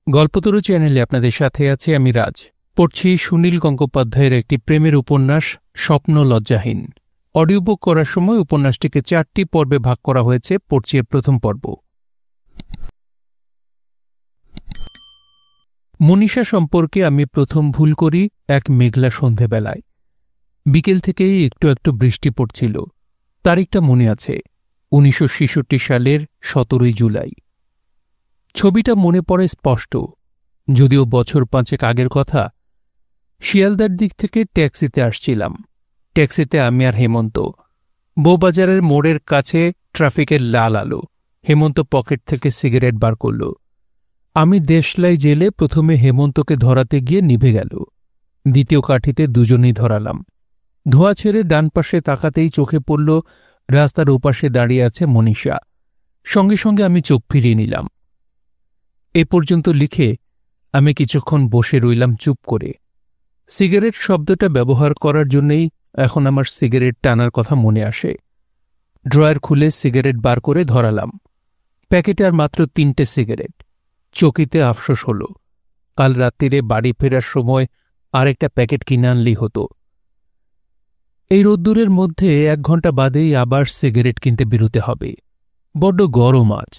গল্পতরু চ্যানেলে আপনাদের সাথে আছে আমি রাজ। পড়ছি সুনীল গঙ্গোপাধ্যায়ের একটি প্রেমের উপন্যাস স্বপ্ন লজ্জাহীন। অডিও বুক করার সময় উপন্যাসটিকে 4টি পর্বে ভাগ করা হয়েছে। পড়ছি এর প্রথম পর্ব। মনীষা সম্পর্কে আমি প্রথম ভুল করি এক মেঘলা সন্ধেবেলায়। বিকেল থেকেই একটু একটু বৃষ্টি পড়ছিল। তারিখটা মনে আছে, 1966 সালের 17 জুলাই। ছবিটা মনে পড়ে স্পষ্ট, যদিও বছর 5 আগের কথা। শিয়ালদার দিক থেকে ট্যাক্সিতে আসছিলাম। ট্যাক্সিতে আমি আর হেমন্ত। বউবাজারের মোড়ের কাছে ট্রাফিকের লাল আলো। হেমন্ত পকেট থেকে সিগারেট বার করল। আমি দেশলাই জেলে প্রথমে হেমন্তকে ধরাতে গিয়ে নিভে গেল। দ্বিতীয় কাঠিতে দুজনেই ধরালাম। ধোঁয়া ছেড়ে ডান পাশে তাকাতেই চোখে পড়ল রাস্তার ওপাশে দাঁড়িয়ে আছে মনীষা। সঙ্গে সঙ্গে আমি চোখ ফিরিয়ে নিলাম। এ পর্যন্ত লিখে আমি কিছুক্ষণ বসে রইলাম চুপ করে। সিগারেট শব্দটা ব্যবহার করার জন্যই এখন আমার সিগারেট টানার কথা মনে আসে। ড্রয়ার খুলে সিগারেট বার করে ধরালাম। প্যাকেটে আর মাত্র 3টে সিগারেট। চকিতে আফসোস হল, কাল রাত্রিরে বাড়ি ফেরার সময় আরেকটা প্যাকেট কিনে আনলেই হতো। এই রোদ্দুরের মধ্যে 1 ঘণ্টা বাদেই আবার সিগারেট কিনতে বেরোতে হবে। বড্ড গরম আজ।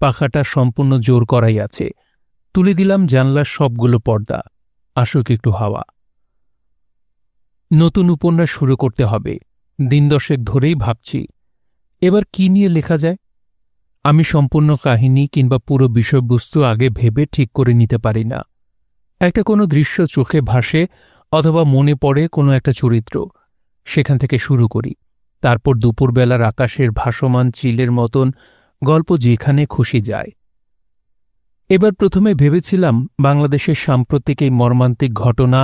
পাখাটা সম্পূর্ণ জোর করাই আছে। তুলে দিলাম জানলার সবগুলো পর্দা। আসুক একটু হাওয়া। নতুন উপন্যাস শুরু করতে হবে। 10 ধরেই ভাবছি এবার কি নিয়ে লেখা যায়। আমি সম্পূর্ণ কাহিনী কিংবা পুরো বিষয়বস্তু আগে ভেবে ঠিক করে নিতে পারি না। একটা কোনো দৃশ্য চোখে ভাসে অথবা মনে পড়ে কোনো একটা চরিত্র, সেখান থেকে শুরু করি। তারপর দুপুরবেলার আকাশের ভাসমান চিলের মতন গল্প যেখানে খুশি যায়। এবার প্রথমে ভেবেছিলাম বাংলাদেশের সাম্প্রতিক এই মর্মান্তিক ঘটনা,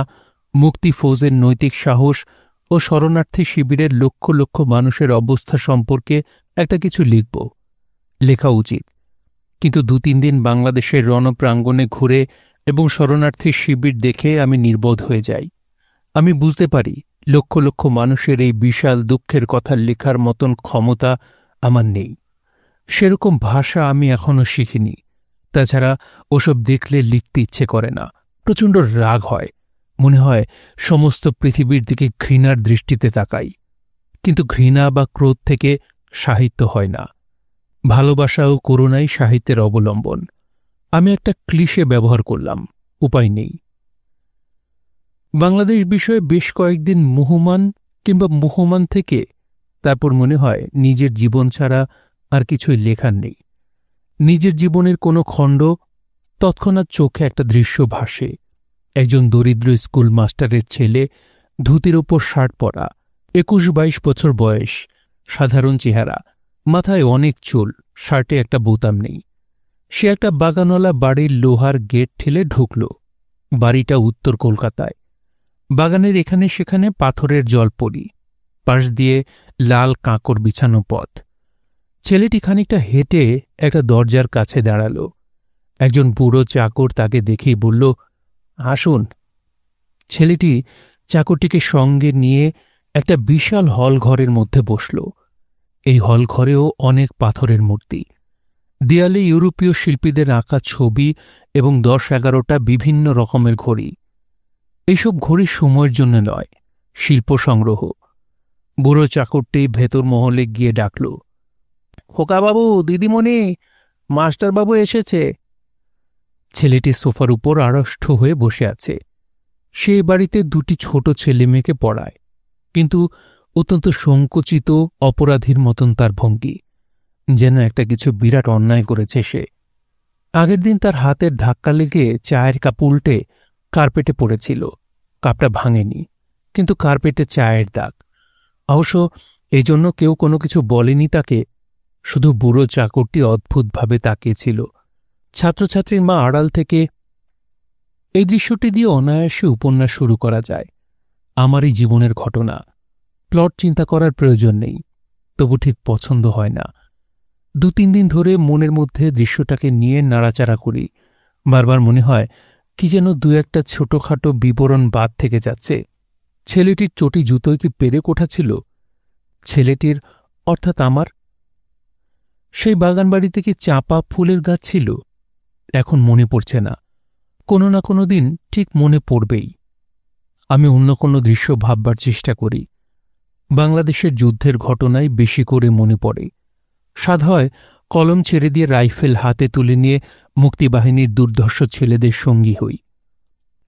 মুক্তি ফৌজের নৈতিক সাহস ও শরণার্থী শিবিরের লক্ষ লক্ষ মানুষের অবস্থা সম্পর্কে একটা কিছু লিখব, লেখা উচিত। কিন্তু 2-3 দিন বাংলাদেশের রণপ্রাঙ্গণে ঘুরে এবং শরণার্থী শিবির দেখে আমি নির্বোধ হয়ে যাই। আমি বুঝতে পারি লক্ষ লক্ষ মানুষের এই বিশাল দুঃখের কথা লেখার মতন ক্ষমতা আমার নেই। সেরকম ভাষা আমি এখনও শিখিনি। তাছাড়া ওসব দেখলে লিখতে ইচ্ছে করে না, প্রচণ্ড রাগ হয়। মনে হয় সমস্ত পৃথিবীর দিকে ঘৃণার দৃষ্টিতে তাকাই। কিন্তু ঘৃণা বা ক্রোধ থেকে সাহিত্য হয় না। ভালোবাসা ও করুণাই সাহিত্যের অবলম্বন। আমি একটা ক্লিশে ব্যবহার করলাম, উপায় নেই। বাংলাদেশ বিষয়ে বেশ কয়েকদিন মুহ্যমান কিংবা মুহ্যমান থেকে তারপর মনে হয় নিজের জীবন ছাড়া আর কিছুই লেখার নেই। নিজের জীবনের কোনো খণ্ড, তৎক্ষণাৎ চোখে একটা দৃশ্য ভাসে। একজন দরিদ্র স্কুল মাস্টারের ছেলে, ধুতির ওপর শার্ট পরা, 21-22 বছর বয়স, সাধারণ চেহারা, মাথায় অনেক চুল, শার্টে একটা বোতাম নেই। সে একটা বাগানওয়ালা বাড়ির লোহার গেট ঠেলে ঢুকল। বাড়িটা উত্তর কলকাতায়। বাগানের এখানে সেখানে পাথরের জলপরি, পাশ দিয়ে লাল কাঁকর বিছানো পথ। ছেলেটি খানিকটা হেঁটে একটা দরজার কাছে দাঁড়াল। একজন বুড়ো চাকর তাকে দেখেই বলল, আসুন। ছেলেটি চাকরটিকে সঙ্গে নিয়ে একটা বিশাল হলঘরের মধ্যে বসল। এই হলঘরেও অনেক পাথরের মূর্তি। দেয়ালে ইউরোপীয় শিল্পীদের আঁকা ছবি এবং 10-11টা বিভিন্ন রকমের ঘড়ি। এইসব ঘড়ি সময়ের জন্য নয়, শিল্প সংগ্রহ। বুড়ো চাকরটি ভেতর মহলে গিয়ে ডাকল, খোকাবাবু, দিদিমণি, মাস্টারবাবু এসেছে। ছেলেটি সোফার উপর আড়ষ্ট হয়ে বসে আছে। সে বাড়িতে 2টি ছোট ছেলেমেয়েকে পড়ায়, কিন্তু অত্যন্ত সংকুচিত, অপরাধীর মতন তার ভঙ্গি, যেন একটা কিছু বিরাট অন্যায় করেছে সে। আগের দিন তার হাতের ধাক্কা লেগে চায়ের কাপ উল্টে কার্পেটে পড়েছিল। কাপটা ভাঙেনি, কিন্তু কার্পেটে চায়ের দাগ। অবশ্য এই জন্য কেউ কোনো কিছু বলেনি তাকে। শুধু বুড়ো চাকরটি অদ্ভুতভাবে তাকিয়েছিল। ছাত্রছাত্রীর মা আড়াল থেকে। এই দৃশ্যটি দিয়ে অনায়াসে উপন্যাস শুরু করা যায়। আমারই জীবনের ঘটনা। প্লট চিন্তা করার প্রয়োজন নেই, তবু ঠিক পছন্দ হয় না। 2-3 দিন ধরে মনের মধ্যে দৃশ্যটাকে নিয়ে নাড়াচাড়া করি। বারবার মনে হয় কি যেন 2-1টা ছোটখাটো বিবরণ বাদ থেকে যাচ্ছে। ছেলেটির চটি জুতোয় কি পেরে কোঠা ছিল? ছেলেটির অর্থাৎ আমার। সেই বাগানবাড়িতে কি চাঁপা ফুলের গাছ ছিল? এখন মনে পড়ছে না। কোনো না কোনো দিন ঠিক মনে পড়বেই। আমি অন্য কোনো দৃশ্য ভাববার চেষ্টা করি। বাংলাদেশের যুদ্ধের ঘটনাই বেশি করে মনে পড়ে। সাধ হয় কলম ছেড়ে দিয়ে রাইফেল হাতে তুলে নিয়ে মুক্তিবাহিনীর দুর্ধর্ষ ছেলেদের সঙ্গী হই।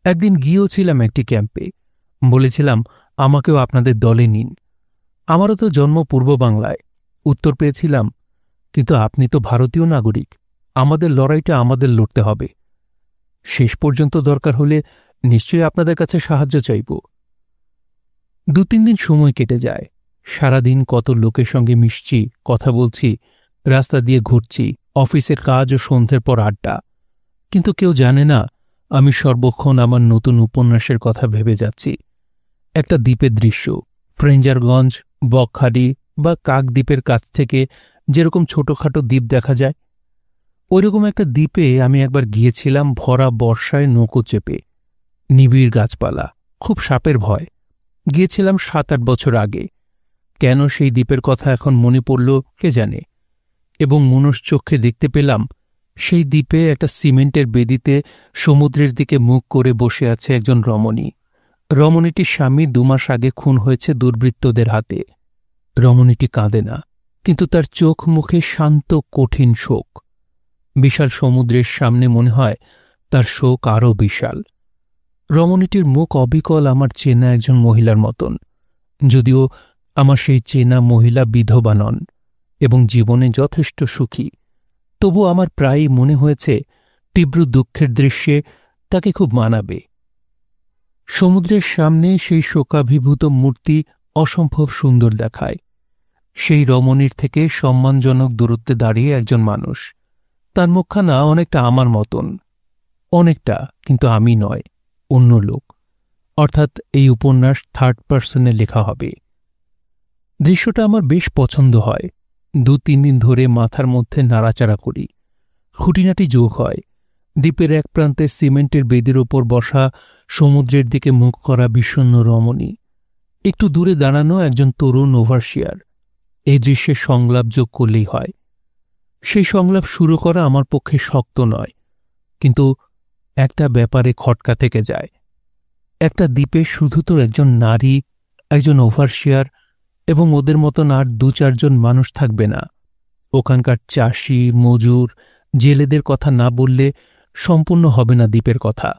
একদিন গিয়েওছিলাম একটি ক্যাম্পে। বলেছিলাম, আমাকেও আপনাদের দলে নিন। আমারও তো জন্ম পূর্ব বাংলায়। উত্তর পেয়েছিলাম, কিন্তু আপনি তো ভারতীয় নাগরিক, আমাদের লড়াইটা আমাদের লড়তে হবে। শেষ পর্যন্ত দরকার হলে নিশ্চয়ই আপনাদের কাছে সাহায্য চাইব। 2-3 দিন সময় কেটে যায়। সারাদিন কত লোকের সঙ্গে মিশছি, কথা বলছি, রাস্তা দিয়ে ঘুরছি, অফিসের কাজ ও সন্ধ্যের পর আড্ডা। কিন্তু কেউ জানে না আমি সর্বক্ষণ আমার নতুন উপন্যাসের কথা ভেবে যাচ্ছি। একটা দ্বীপের দৃশ্য, ফ্রেঞ্জারগঞ্জ, বকখালি বা কাকদ্বীপের কাছ থেকে যেরকম ছোটখাটো দ্বীপ দেখা যায়, ওইরকম একটা দ্বীপে আমি একবার গিয়েছিলাম ভরা বর্ষায় নৌকো চেপে। নিবিড় গাছপালা, খুব সাপের ভয়। গিয়েছিলাম 7-8 বছর আগে। কেন সেই দ্বীপের কথা এখন মনে পড়ল কে জানে। এবং মনশ্চক্ষে দেখতে পেলাম সেই দ্বীপে একটা সিমেন্টের বেদিতে সমুদ্রের দিকে মুখ করে বসে আছে একজন রমণী। রমণীটির স্বামী 2 মাস আগে খুন হয়েছে দুর্বৃত্তদের হাতে। রমণীটি কাঁদে না, কিন্তু তার চোখ মুখে শান্ত কঠিন শোক। বিশাল সমুদ্রের সামনে মনে হয় তার শোক আরও বিশাল। রমণীটির মুখ অবিকল আমার চেনা একজন মহিলার মতন, যদিও আমার সেই চেনা মহিলা বিধবা নন এবং জীবনে যথেষ্ট সুখী। তবু আমার প্রায়ই মনে হয়েছে তীব্র দুঃখের দৃশ্যে তাকে খুব মানাবে। সমুদ্রের সামনে সেই শোকাভিভূত মূর্তি অসম্ভব সুন্দর দেখায়। সেই রমণীর থেকে সম্মানজনক দূরত্বে দাঁড়িয়ে একজন মানুষ। তার মুখখানা অনেকটা আমার মতন, অনেকটা, কিন্তু আমি নয়, অন্য লোক। অর্থাৎ এই উপন্যাস 3rd পার্সনে লেখা হবে। দৃশ্যটা আমার বেশ পছন্দ হয়। 2-3 দিন ধরে মাথার মধ্যে নাড়াচাড়া করি। খুঁটিনাটি যোগ হয়। দ্বীপের এক প্রান্তে সিমেন্টের বেদির ওপর বসা, সমুদ্রের দিকে মুখ করা বিষণ্ণ রমণী, একটু দূরে দাঁড়ানো একজন তরুণ ওভারশিয়ার। এই দৃশ্যের সংলাপ যোগ করলেই হয়। সেই সংলাপ শুরু করা আমার পক্ষে শক্ত নয়, কিন্তু একটা ব্যাপারে খটকা থেকে যায়। একটা দ্বীপে শুধু তো একজন নারী, একজন ওভারশিয়ার এবং ওদের মতন আর 2-4 জন মানুষ থাকবে না। ওখানকার চাষি, মজুর, জেলেদের কথা না বললে সম্পূর্ণ হবে না দ্বীপের কথা।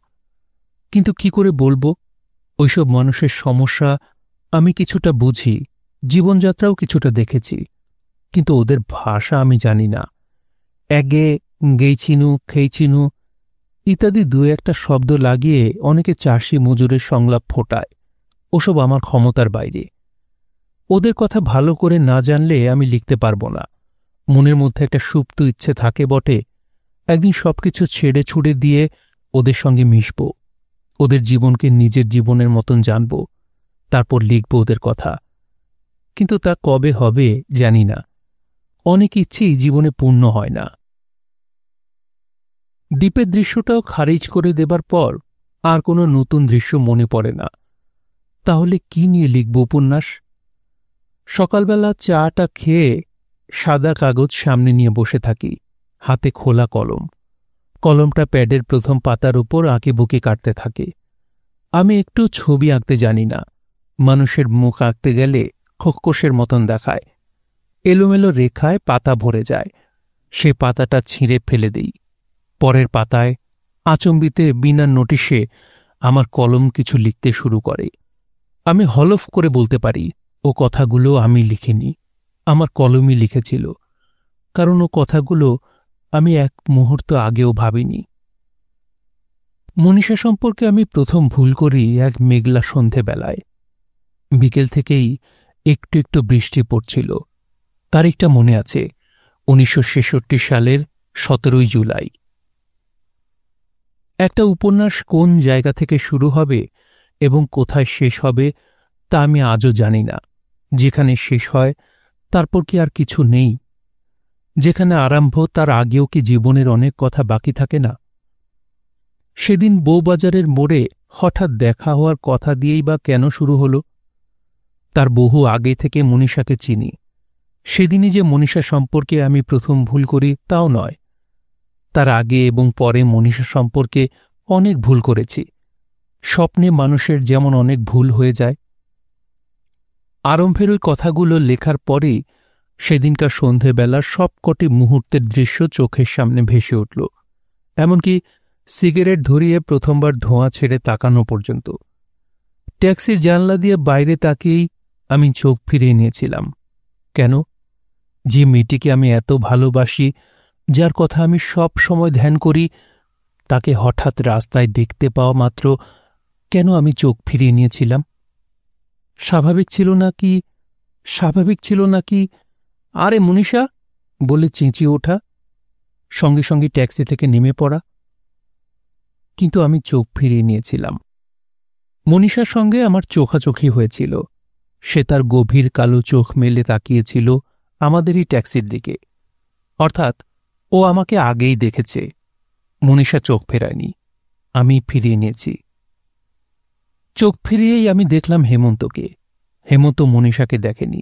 কিন্তু কি করে বলবো? ওইসব মানুষের সমস্যা আমি কিছুটা বুঝি, জীবনযাত্রাও কিছুটা দেখেছি, কিন্তু ওদের ভাষা আমি জানি না। এগে, গেইছিনু, খেইছিনু ইত্যাদি 2-1টা শব্দ লাগিয়ে অনেকে চাষি মজুরের সংলাপ ফোটায়। ওসব আমার ক্ষমতার বাইরে। ওদের কথা ভালো করে না জানলে আমি লিখতে পারব না। মনের মধ্যে একটা সুপ্ত ইচ্ছে থাকে বটে, একদিন সবকিছু ছেড়ে ছুড়ে দিয়ে ওদের সঙ্গে মিশব, ওদের জীবনকে নিজের জীবনের মতন জানব, তারপর লিখব ওদের কথা। কিন্তু তা কবে হবে জানি না। অনেক ইচ্ছেই জীবনে পূর্ণ হয় না। দ্বীপের দৃশ্যটাও খারিজ করে দেবার পর আর কোনো নতুন দৃশ্য মনে পড়ে না। তাহলে কি নিয়ে লিখব উপন্যাস? সকালবেলা চাটা খেয়ে সাদা কাগজ সামনে নিয়ে বসে থাকি, হাতে খোলা কলম। কলমটা প্যাডের প্রথম পাতার উপর আঁকিবুকি কাটতে থাকে। আমি একটু ছবি আঁকতে জানি না। মানুষের মুখ আঁকতে গেলে খোককোষের মতন দেখায়। এলোমেলো রেখায় পাতা ভরে যায়। সে পাতাটা ছিঁড়ে ফেলে দিই। পরের পাতায় আচম্বিতে বিনা নোটিশে আমার কলম কিছু লিখতে শুরু করে। আমি হলফ করে বলতে পারি ও কথাগুলো আমি লিখিনি, আমার কলমই লিখেছিল, কারণ ও কথাগুলো আমি এক মুহূর্ত আগেও ভাবিনি। মনীষা সম্পর্কে আমি প্রথম ভুল করি এক মেঘলা সন্ধেবেলায়। বিকেল থেকেই একটু একটু বৃষ্টি পড়ছিল। তারিখটা মনে আছে, 1966 সালের 17 জুলাই। একটা উপন্যাস কোন জায়গা থেকে শুরু হবে এবং কোথায় শেষ হবে তা আমি আজও জানি না। যেখানে শেষ হয় তারপর কি আর কিছু নেই? যেখানে আরম্ভ তার আগেও কি জীবনের অনেক কথা বাকি থাকে না? সেদিন বউবাজারের মোড়ে হঠাৎ দেখা হওয়ার কথা দিয়েই বা কেন শুরু হল? তার বহু আগে থেকে মনীষাকে চিনি। সেদিনই যে মনীষা সম্পর্কে আমি প্রথম ভুল করি তাও নয়। তার আগে এবং পরে মনীষা সম্পর্কে অনেক ভুল করেছি। স্বপ্নে মানুষের যেমন অনেক ভুল হয়ে যায়। আরম্ভের ওই কথাগুলো লেখার পরেই সেদিনকার সন্ধেবেলার সবকটি মুহূর্তের দৃশ্য চোখের সামনে ভেসে উঠল, এমনকি সিগারেট ধরিয়ে প্রথমবার ধোঁয়া ছেড়ে তাকানো পর্যন্ত। ট্যাক্সির জানলা দিয়ে বাইরে তাকিয়েই আমি চোখ ফিরিয়ে নিয়েছিলাম। কেন? যে মেয়েটিকে আমি এত ভালোবাসি, যার কথা আমি সব সময় ধ্যান করি, তাকে হঠাৎ রাস্তায় দেখতে পাওয়া মাত্র কেন আমি চোখ ফিরিয়ে নিয়েছিলাম? স্বাভাবিক ছিল নাকি আরে মনীষা বলে চেঁচিয়ে ওঠা, সঙ্গে সঙ্গে ট্যাক্সি থেকে নেমে পড়া? কিন্তু আমি চোখ ফিরিয়ে নিয়েছিলাম। মনীষার সঙ্গে আমার চোখাচোখি হয়েছিল। সে তার গভীর কালো চোখ মেলে তাকিয়েছিল আমাদেরই ট্যাক্সির দিকে। অর্থাৎ ও আমাকে আগেই দেখেছে। মনীষা চোখ ফেরায়নি, আমি ফিরিয়ে নিয়েছি। চোখ ফিরিয়েই আমি দেখলাম হেমন্তকে। হেমন্ত মনীষাকে দেখেনি।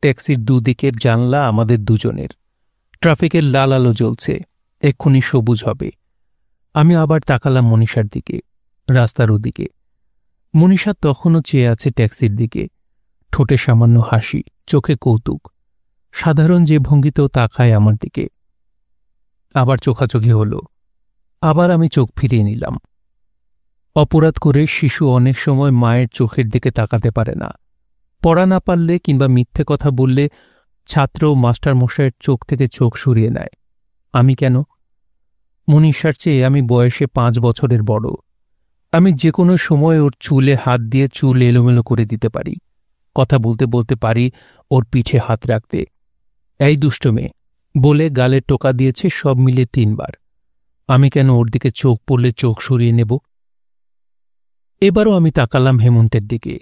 ট্যাক্সির দুদিকের জানলা আমাদের দুজনের। ট্রাফিকের লাল আলো জ্বলছে, এক্ষুনি সবুজ হবে। আমি আবার তাকালাম মনীষার দিকে, রাস্তার ওদিকে। মনীষা তখনও চেয়ে আছে ট্যাক্সির দিকে, ঠোঁটে সামান্য হাসি, চোখে কৌতুক, সাধারণ যে ভঙ্গিতেও তাকায় আমার দিকে। আবার চোখাচোখি হল, আবার আমি চোখ ফিরিয়ে নিলাম। অপরাধ করে শিশু অনেক সময় মায়ের চোখের দিকে তাকাতে পারে না। পড়া না পারলে কিংবা মিথ্যে কথা বললে ছাত্র ও মাস্টারমশাইয়ের চোখ থেকে চোখ সরিয়ে নেয়। আমি কেন? মনীষার চেয়ে আমি বয়সে 5 বছরের বড়। আমি যে কোনো সময় ওর চুলে হাত দিয়ে চুল এলোমেলো করে দিতে পারি। কথা বলতে বলতে পারি ওর পিঠে হাত রাখতে। এই দুষ্ট মেয়ে বলে গালে টোকা দিয়েছে সব মিলে 3 বার। আমি কেন ওর দিকে চোখ পড়লে চোখ সরিয়ে নেব? এবারও আমি তাকালাম হেমন্তের দিকে।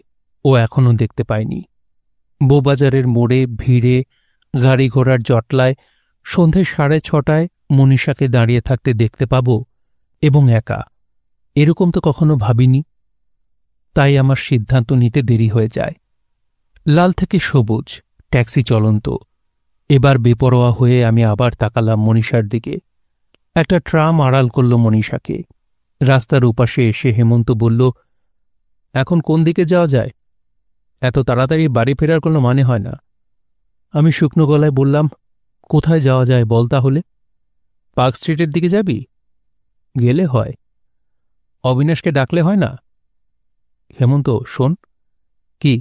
ও এখনও দেখতে পায়নি। বউবাজারের মোড়ে, ভিড়ে, গাড়ি ঘোড়ার জটলায় সন্ধে 6:30টায় মনীষাকে দাঁড়িয়ে থাকতে দেখতে পাব, এবং একা। এরকম তো কখনো ভাবিনি। তাই আমার সিদ্ধান্ত নিতে দেরি হয়ে যায়। লাল থেকে সবুজ, ট্যাক্সি চলন্ত। এবার বেপরোয়া হয়ে আমি আবার তাকালাম মনীষার দিকে। একটা ট্রাম আড়াল করল মনীষাকে। রাস্তার উপাশে এসে হেমন্ত বলল, এখন কোন দিকে যাওয়া যায়? এত তাড়াতাড়ি বাড়ি ফেরার কোনো মানে হয় না। আমি শুকনো গলায় বললাম, কোথায় যাওয়া যায় বল তাহলে? পার্ক স্ট্রিটের দিকে যাবি? গেলে হয়। অবিনাশকে ডাকলে হয় না? হেমন্ত শোন। কি?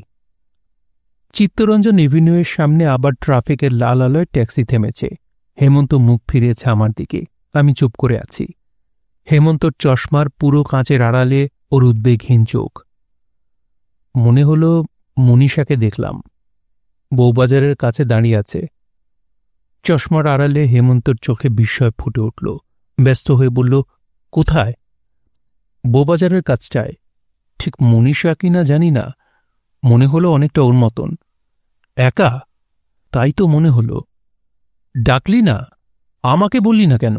চিত্তরঞ্জন এভিনিউয়ের সামনে আবার ট্রাফিকের লাল আলোয় ট্যাক্সি থেমেছে। হেমন্ত মুখ ফিরিয়েছে আমার দিকে। আমি চুপ করে আছি। হেমন্তর চশমার পুরো কাঁচের আড়ালে ওর উদ্বেগহীন চোখ। মনে হল মনীষাকে দেখলাম, বউবাজারের কাছে দাঁড়িয়ে আছে। চশমার আড়ালে হেমন্তর চোখে বিস্ময় ফুটে উঠল। ব্যস্ত হয়ে বলল, কোথায়? বউবাজারের কাছটায়। ঠিক মনীষা কিনা জানি না, মনে হলো অনেকটা ওর মতন। একা? তাই তো মনে হল। ডাকলি না? আমাকে বললি না কেন?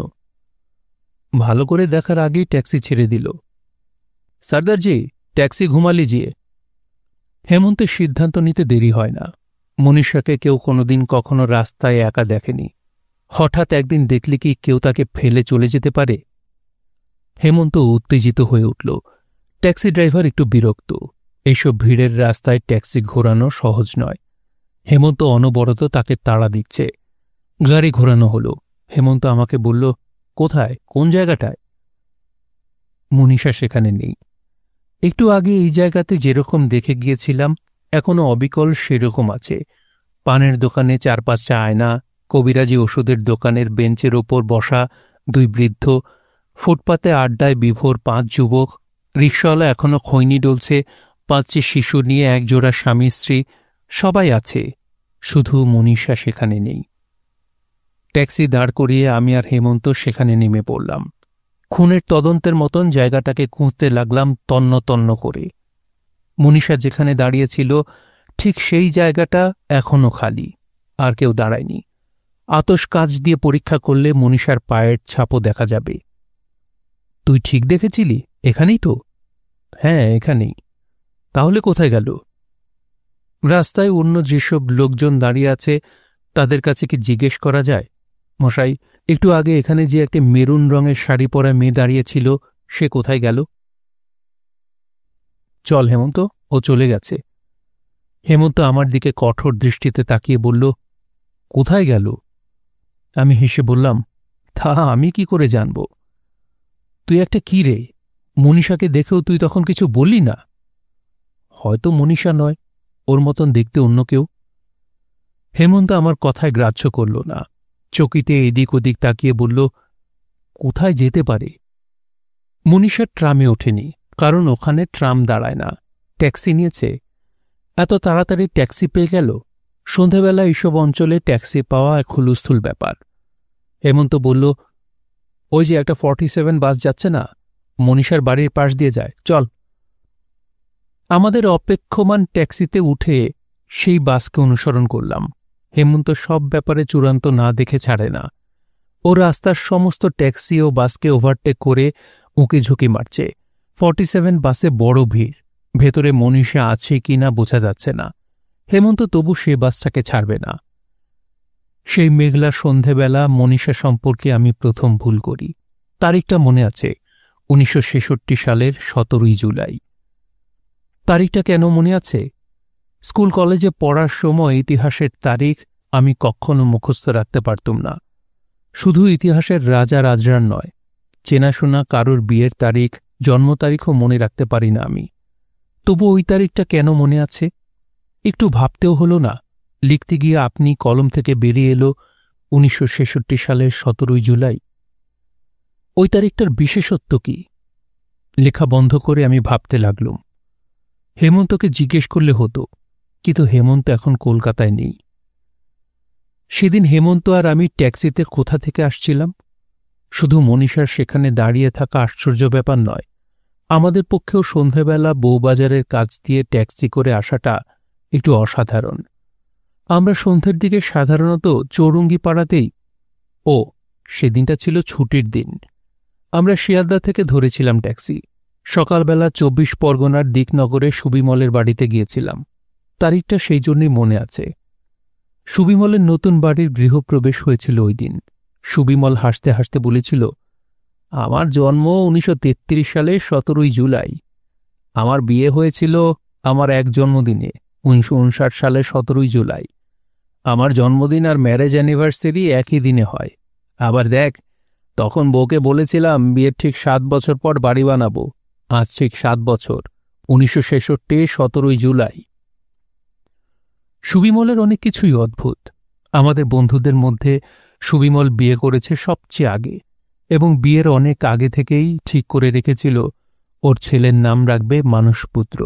ভালো করে দেখার আগেই ট্যাক্সি ছেড়ে দিল। সর্দারজি, ট্যাক্সি ঘুমা লিজিয়ে। হেমন্তের সিদ্ধান্ত নিতে দেরি হয় না। মনীষাকে কেউ কোনোদিন কখনো রাস্তায় একা দেখেনি। হঠাৎ একদিন দেখলে কি কেউ তাকে ফেলে চলে যেতে পারে? হেমন্ত উত্তেজিত হয়ে উঠল। ট্যাক্সি ড্রাইভার একটু বিরক্ত। এইসব ভিড়ের রাস্তায় ট্যাক্সি ঘোরানো সহজ নয়। হেমন্ত অনবরত তাকে তাড়া দিচ্ছে। গাড়ি ঘোরানো হল। হেমন্ত আমাকে বলল, কোথায়, কোন জায়গাটায়? মনীষা সেখানে নেই। একটু আগে এই জায়গাতে যেরকম দেখে গিয়েছিলাম এখনও অবিকল সেরকম আছে। পানের দোকানে 4-5টা আয়না, কবিরাজি ওষুধের দোকানের বেঞ্চের ওপর বসা 2 বৃদ্ধ, ফুটপাতে আড্ডায় বিভোর 5 যুবক, রিকশাওয়ালা এখনও খৈনি ডলছে, 5টি শিশু নিয়ে একজোড়া স্বামী স্ত্রী, সবাই আছে। শুধু মনীষা সেখানে নেই। ট্যাক্সি দাঁড় করিয়ে আমি আর হেমন্ত সেখানে নেমে পড়লাম। খুনের তদন্তের মতন জায়গাটাকে খুঁজতে লাগলাম তন্ন তন্ন করে। মনীষা যেখানে দাঁড়িয়েছিল ঠিক সেই জায়গাটা এখনও খালি, আর কেউ দাঁড়ায়নি। আতশ কাঁচ দিয়ে পরীক্ষা করলে মনীষার পায়ের ছাপও দেখা যাবে। তুই ঠিক দেখেছিলি? এখানেই তো? হ্যাঁ, এখানেই। তাহলে কোথায় গেল? রাস্তায় অন্য যেসব লোকজন দাঁড়িয়ে আছে তাদের কাছে কি জিজ্ঞেস করা যায়? মশাই, একটু আগে এখানে যে একটা মেরুন রঙের শাড়ি পরা মেয়ে দাঁড়িয়েছিল সে কোথায় গেল? চল হেমন্ত, ও চলে গেছে। হেমন্ত আমার দিকে কঠোর দৃষ্টিতে তাকিয়ে বলল, কোথায় গেল? আমি হেসে বললাম, তা আমি কি করে জানব? তুই একটা কি রে, মনীষাকে দেখেও তুই তখন কিছু বললি না? হয়তো মনীষা নয়, ওর মতন দেখতে অন্য কেউ। হেমন্ত আমার কথায় গ্রাহ্য করল না, চকিতে এদিক ওদিক তাকিয়ে বলল, কোথায় যেতে পারে? মনীষার ট্রামে ওঠেনি, কারণ ওখানে ট্রাম দাঁড়ায় না, ট্যাক্সি নিয়েছে। এত তাড়াতাড়ি ট্যাক্সি পেয়ে গেল? সন্ধেবেলা এইসব অঞ্চলে ট্যাক্সি পাওয়া এক হুলস্থুল ব্যাপার। হেমন্ত বলল, ওই যে একটা 47 বাস যাচ্ছে না, মনীষার বাড়ির পাশ দিয়ে যায়, চল। আমাদের অপেক্ষমান ট্যাক্সিতে উঠে সেই বাসকে অনুসরণ করলাম। হেমন্ত সব ব্যাপারে চূড়ান্ত না দেখে ছাড়ে না। ও রাস্তার সমস্ত ট্যাক্সি ও বাসকে ওভারটেক করে উঁকি ঝুঁকি মারছে। 47 বাসে বড় ভিড়, ভেতরে মনীষা আছে কি না বোঝা যাচ্ছে না। হেমন্ত তবু সে বাসটাকে ছাড়বে না। সেই মেঘলা সন্ধেবেলা মনীষা সম্পর্কে আমি প্রথম ভুল করি। তারিখটা মনে আছে, 1966 সালের 17 জুলাই। তারিখটা কেন মনে আছে? স্কুল কলেজে পড়ার সময় ইতিহাসের তারিখ আমি কখনো মুখস্থ রাখতে পারতুম না। শুধু ইতিহাসের রাজা রাজরার নয়, চেনাশোনা কারোর বিয়ের তারিখ, জন্ম তারিখও মনে রাখতে পারি না আমি। তবু ওই তারিখটা কেন মনে আছে? একটু ভাবতেও হলো না। লিখতে গিয়ে আপনি কলম থেকে বেরিয়ে এলো 1966 সালের 17 জুলাই। ওই তারিখটার বিশেষত্ব কি? লেখা বন্ধ করে আমি ভাবতে লাগলুম। হেমন্তকে জিজ্ঞেস করলে হতো, কিন্তু হেমন্ত এখন কলকাতায় নেই। সেদিন হেমন্ত আর আমি ট্যাক্সিতে কোথা থেকে আসছিলাম? শুধু মনীষার সেখানে দাঁড়িয়ে থাকা আশ্চর্য ব্যাপার নয়, আমাদের পক্ষেও সন্ধেবেলা বউবাজারের কাছ দিয়ে ট্যাক্সি করে আসাটা একটু অসাধারণ। আমরা সন্ধ্যের দিকে সাধারণত চৌরঙ্গি পাড়াতেই। ও, সেদিনটা ছিল ছুটির দিন। আমরা শিয়ালদা থেকে ধরেছিলাম ট্যাক্সি। সকালবেলা 24 পরগনার দিকনগরে সুবিমলের বাড়িতে গিয়েছিলাম। তারিখটা সেই জন্যই মনে আছে। সুবিমলের নতুন বাড়ির গৃহপ্রবেশ হয়েছিল ওই দিন। সুবিমল হাসতে হাসতে বলেছিল, আমার জন্ম 1933 সালে 17 জুলাই। আমার বিয়ে হয়েছিল আমার এক জন্মদিনে, 1959 সালে 17 জুলাই। আমার জন্মদিন আর ম্যারেজ অ্যানিভার্সারি একই দিনে হয়। আবার দেখ, তখন বউকে বলেছিলাম বিয়ের ঠিক 7 বছর পর বাড়ি বানাবো। আজ ঠিক 7 বছর, 1966 17 জুলাই। সুবিমলের অনেক কিছুই অদ্ভুত। আমাদের বন্ধুদের মধ্যে সুবিমল বিয়ে করেছে সবচেয়ে আগে, এবং বিয়ের অনেক আগে থেকেই ঠিক করে রেখেছিল ওর ছেলের নাম রাখবে মানসপুত্র।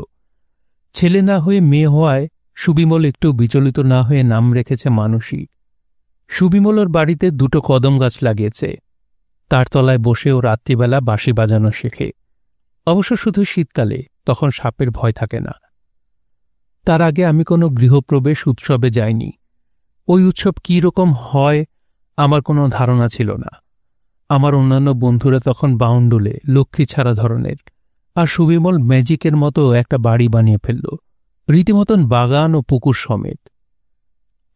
ছেলে না হয়ে মেয়ে হওয়ায় সুবিমল একটু বিচলিত না হয়ে নাম রেখেছে মানসী। সুবিমলের বাড়িতে 2টো কদম গাছ লাগিয়েছে। তার তলায় বসে ও রাত্রিবেলা বাঁশি বাজানো শেখে। অবশ্য শুধু শীতকালে, তখন সাপের ভয় থাকে না। তার আগে আমি কোনো গৃহপ্রবেশ উৎসবে যাইনি। ওই উৎসব কী রকম হয় আমার কোনো ধারণা ছিল না। আমার অন্যান্য বন্ধুরা তখন বাউন্ডুলে, লক্ষ্মী ছাড়া ধরনের, আর সুবিমল ম্যাজিকের মতো একটা বাড়ি বানিয়ে ফেলল, রীতিমতন বাগান ও পুকুর সমেত।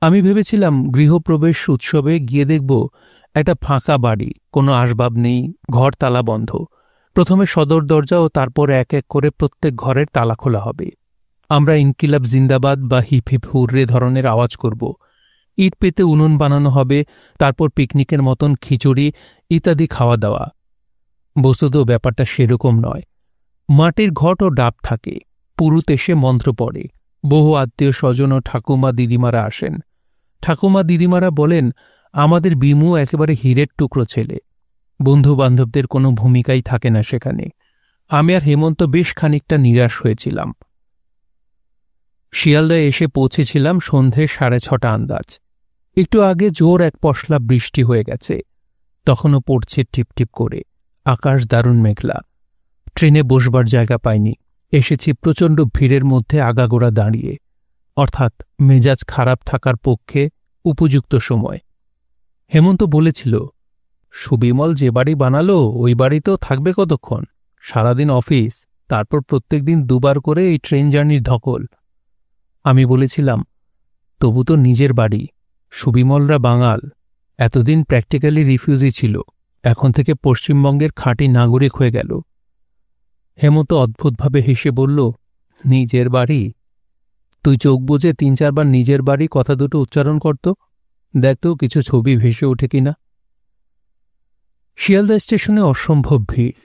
আমি ভেবেছিলাম গৃহপ্রবেশ উৎসবে গিয়ে দেখব একটা ফাঁকা বাড়ি, কোনো আসবাব নেই, ঘর তালা বন্ধ। প্রথমে সদর দরজা ও তারপর এক এক করে প্রত্যেক ঘরের তালা খোলা হবে। আমরা ইনকিলাব জিন্দাবাদ বা হিপ হিপ হুররে ধরনের আওয়াজ করব। ইট পেতে উনুন বানানো হবে, তারপর পিকনিকের মতন খিচুড়ি ইত্যাদি খাওয়া দাওয়া। বস্তুত ব্যাপারটা সেরকম নয়। মাটির ঘট ও ডাব থাকে, পুরুত এসে মন্ত্র পড়ে, বহু আত্মীয় স্বজন ও ঠাকুমা দিদিমারা আসেন। ঠাকুমা দিদিমারা বলেন, আমাদের বিমু একেবারে হীরের টুকরো ছেলে। বন্ধুবান্ধবদের কোনো ভূমিকাই থাকে না সেখানে। আমি আর হেমন্ত বেশ খানিকটা নিরাশ হয়েছিলাম। শিয়ালদায় এসে পৌঁছেছিলাম সন্ধে 6:30 আন্দাজ। একটু আগে জোর এক পশলা বৃষ্টি হয়ে গেছে, তখনও পড়ছে টিপটিপ করে। আকাশ দারুণ মেঘলা। ট্রেনে বসবার জায়গা পাইনি। এসেছি প্রচণ্ড ভিড়ের মধ্যে আগাগোড়া দাঁড়িয়ে, অর্থাৎ মেজাজ খারাপ থাকার পক্ষে উপযুক্ত সময়। হেমন্ত বলেছিল, সুবিমল যে বাড়ি বানালো ওই বাড়িতেও থাকবে কতক্ষণ? সারাদিন অফিস, তারপর প্রত্যেকদিন 2 বার করে এই ট্রেন জার্নির ধকল। আমি বলেছিলাম, তবু তো নিজের বাড়ি। সুবিমলরা বাঙাল, এতদিন প্র্যাকটিক্যালি রিফিউজি ছিল, এখন থেকে পশ্চিমবঙ্গের খাঁটি নাগরিক হয়ে গেল। হেমন্ত অদ্ভুতভাবে হেসে বলল, নিজের বাড়ি? তুই চোখ বুজে ৩-৪ বার নিজের বাড়ি কথা দুটো উচ্চারণ করত, দেখতো কিছু ছবি ভেসে ওঠে কিনা। শিয়ালদা স্টেশনে অসম্ভব ভিড়।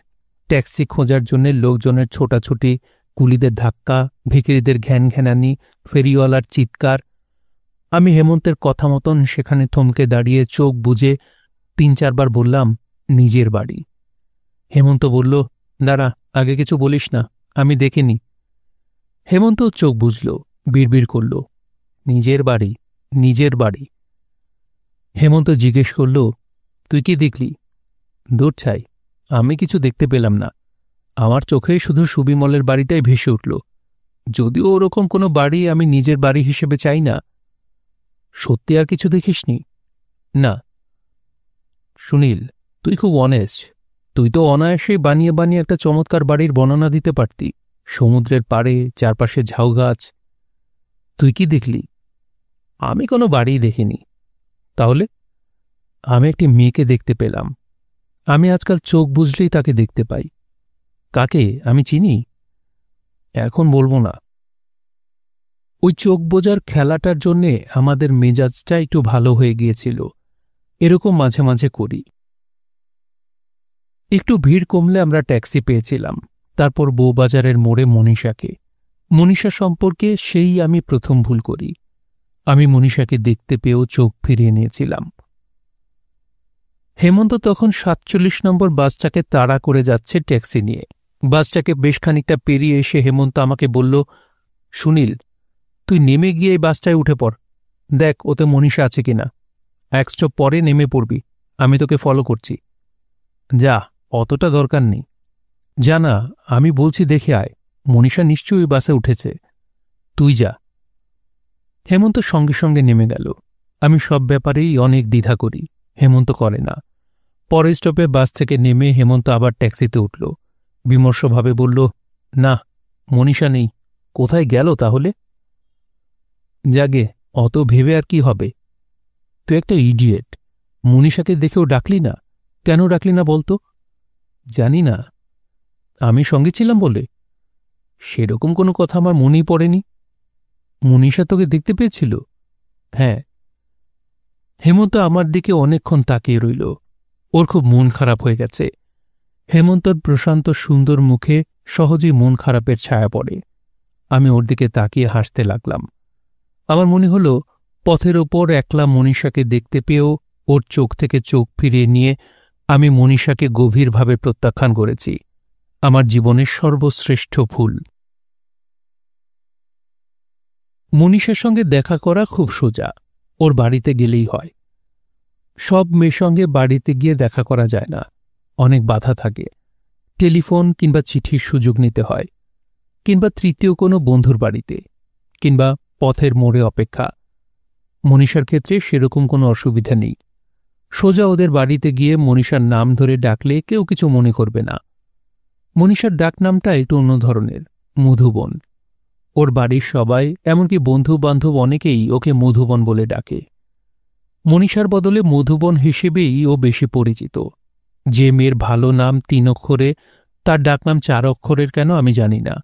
ট্যাক্সি খোঁজার জন্য লোকজনের ছোটাছুটি, কুলিদের ধাক্কা, ভিখিরিদের ঘ্যানঘ্যানানি, ফেরিওয়ালার চিৎকার। আমি হেমন্তের কথা মতন সেখানে থমকে দাঁড়িয়ে চোখ বুজে ৩-৪ বার বললাম, নিজের বাড়ি। হেমন্ত বলল, দাঁড়া, আগে কিছু বলিস না, আমি দেখিনি। হেমন্ত চোখ বুঝল, বিড়বিড় করল, নিজের বাড়ি, নিজের বাড়ি। হেমন্ত জিজ্ঞেস করল, তুই কি দেখলি? দূর ছাই, আমি কিছু দেখতে পেলাম না। আমার চোখে শুধু সুবিমলের বাড়িটাই ভেসে উঠল, যদিও ওরকম কোনো বাড়ি আমি নিজের বাড়ি হিসেবে চাই না। সত্যি আর কিছু দেখিসনি? না। সুনীল, তুই খুব অনেস্ট। তুই তো অনায়াসেই বানিয়ে বানিয়ে একটা চমৎকার বাড়ির বর্ণনা দিতে পারতি, সমুদ্রের পাড়ে, চারপাশে ঝাউ গাছ। তুই কি দেখলি? আমি কোনো বাড়িই দেখিনি। তাহলে? আমি একটি মেয়েকে দেখতে পেলাম। আমি আজকাল চোখ বুঝলেই তাকে দেখতে পাই। কাকে আমি চিনি? এখন বলবো না। ওই চোখ বোঝার খেলাটার জন্যে আমাদের মেজাজটা একটু ভালো হয়ে গিয়েছিল। এরকম মাঝে মাঝে করি। একটু ভিড় কমলে আমরা ট্যাক্সি পেয়েছিলাম। তারপর বউবাজারের মোড়ে মনীষাকে। মনীষা সম্পর্কে সেই আমি প্রথম ভুল করি। আমি মনীষাকে দেখতে পেয়েও চোখ ফিরিয়ে নিয়েছিলাম। হেমন্ত তখন ৪৭ নম্বর বাসটাকে তাড়া করে যাচ্ছে ট্যাক্সি নিয়ে। বাসটাকে বেশ খানিকটা পেরিয়ে এসে হেমন্ত আমাকে বলল, সুনীল, তুই নেমে গিয়ে এই বাসটায় উঠে পড়, দেখ ওতে মনীষা আছে কিনা। ১ স্টপ পরে নেমে পড়বি, আমি তোকে ফলো করছি। যা, অতটা দরকার নেই। জানা, আমি বলছি দেখে আয়, মনীষা নিশ্চয়ই ওই বাসে উঠেছে। তুই যা। হেমন্ত সঙ্গে সঙ্গে নেমে গেল। আমি সব ব্যাপারেই অনেক দ্বিধা করি, হেমন্ত করে না। পরের স্টপে বাস থেকে নেমে হেমন্ত আবার ট্যাক্সিতে উঠল। বিমর্ষভাবে বলল, না, মনীষা নেই। কোথায় গেল তাহলে? জাগে, অত ভেবে আর কি হবে? তুই একটা ইডিয়েট। মনীষাকে দেখেও ডাকলি না? কেন ডাকলি না বলতো? জানি না, আমি সঙ্গে ছিলাম বলে। সেরকম কোনো কথা আমার মনেই পড়েনি। মনীষা তোকে দেখতে পেয়েছিল? হ্যাঁ। হেমন্ত আমার দিকে অনেকক্ষণ তাকিয়ে রইল। ওর খুব মন খারাপ হয়ে গেছে। হেমন্তর প্রশান্ত সুন্দর মুখে সহজেই মন খারাপের ছায়া পড়ে। আমি ওর দিকে তাকিয়ে হাসতে লাগলাম। আমার মনে হল, পথের ওপর একলা মনীষাকে দেখতে পেয়েও ওর চোখ থেকে চোখ ফিরিয়ে নিয়ে আমি মনীষাকে গভীরভাবে প্রত্যাখ্যান করেছি। আমার জীবনের সর্বশ্রেষ্ঠ ভুল। মনীষার সঙ্গে দেখা করা খুব সোজা, ওর বাড়িতে গেলেই হয়। সব মেয়ের সঙ্গে বাড়িতে গিয়ে দেখা করা যায় না, অনেক বাধা থাকে। টেলিফোন কিংবা চিঠির সুযোগ নিতে হয়, কিংবা তৃতীয় কোনো বন্ধুর বাড়িতে, কিংবা পথের মোড়ে অপেক্ষা। মনীষার ক্ষেত্রে সেরকম কোনো অসুবিধা নেই। সোজা ওদের বাড়িতে গিয়ে মনীষার নাম ধরে ডাকলে কেউ কিছু মনে করবে না। মনীষার ডাকনামটা একটু অন্য ধরনের, মধুবন। ওর বাড়ির সবাই, এমনকি বন্ধু-বান্ধব অনেকেই ওকে মধুবন বলে ডাকে। মনীষার বদলে মধুবন হিসেবেই ও বেশি পরিচিত। যে মেয়ের ভালো নাম ৩ অক্ষরে, তার ডাকনাম ৪ অক্ষরের কেন আমি জানি না।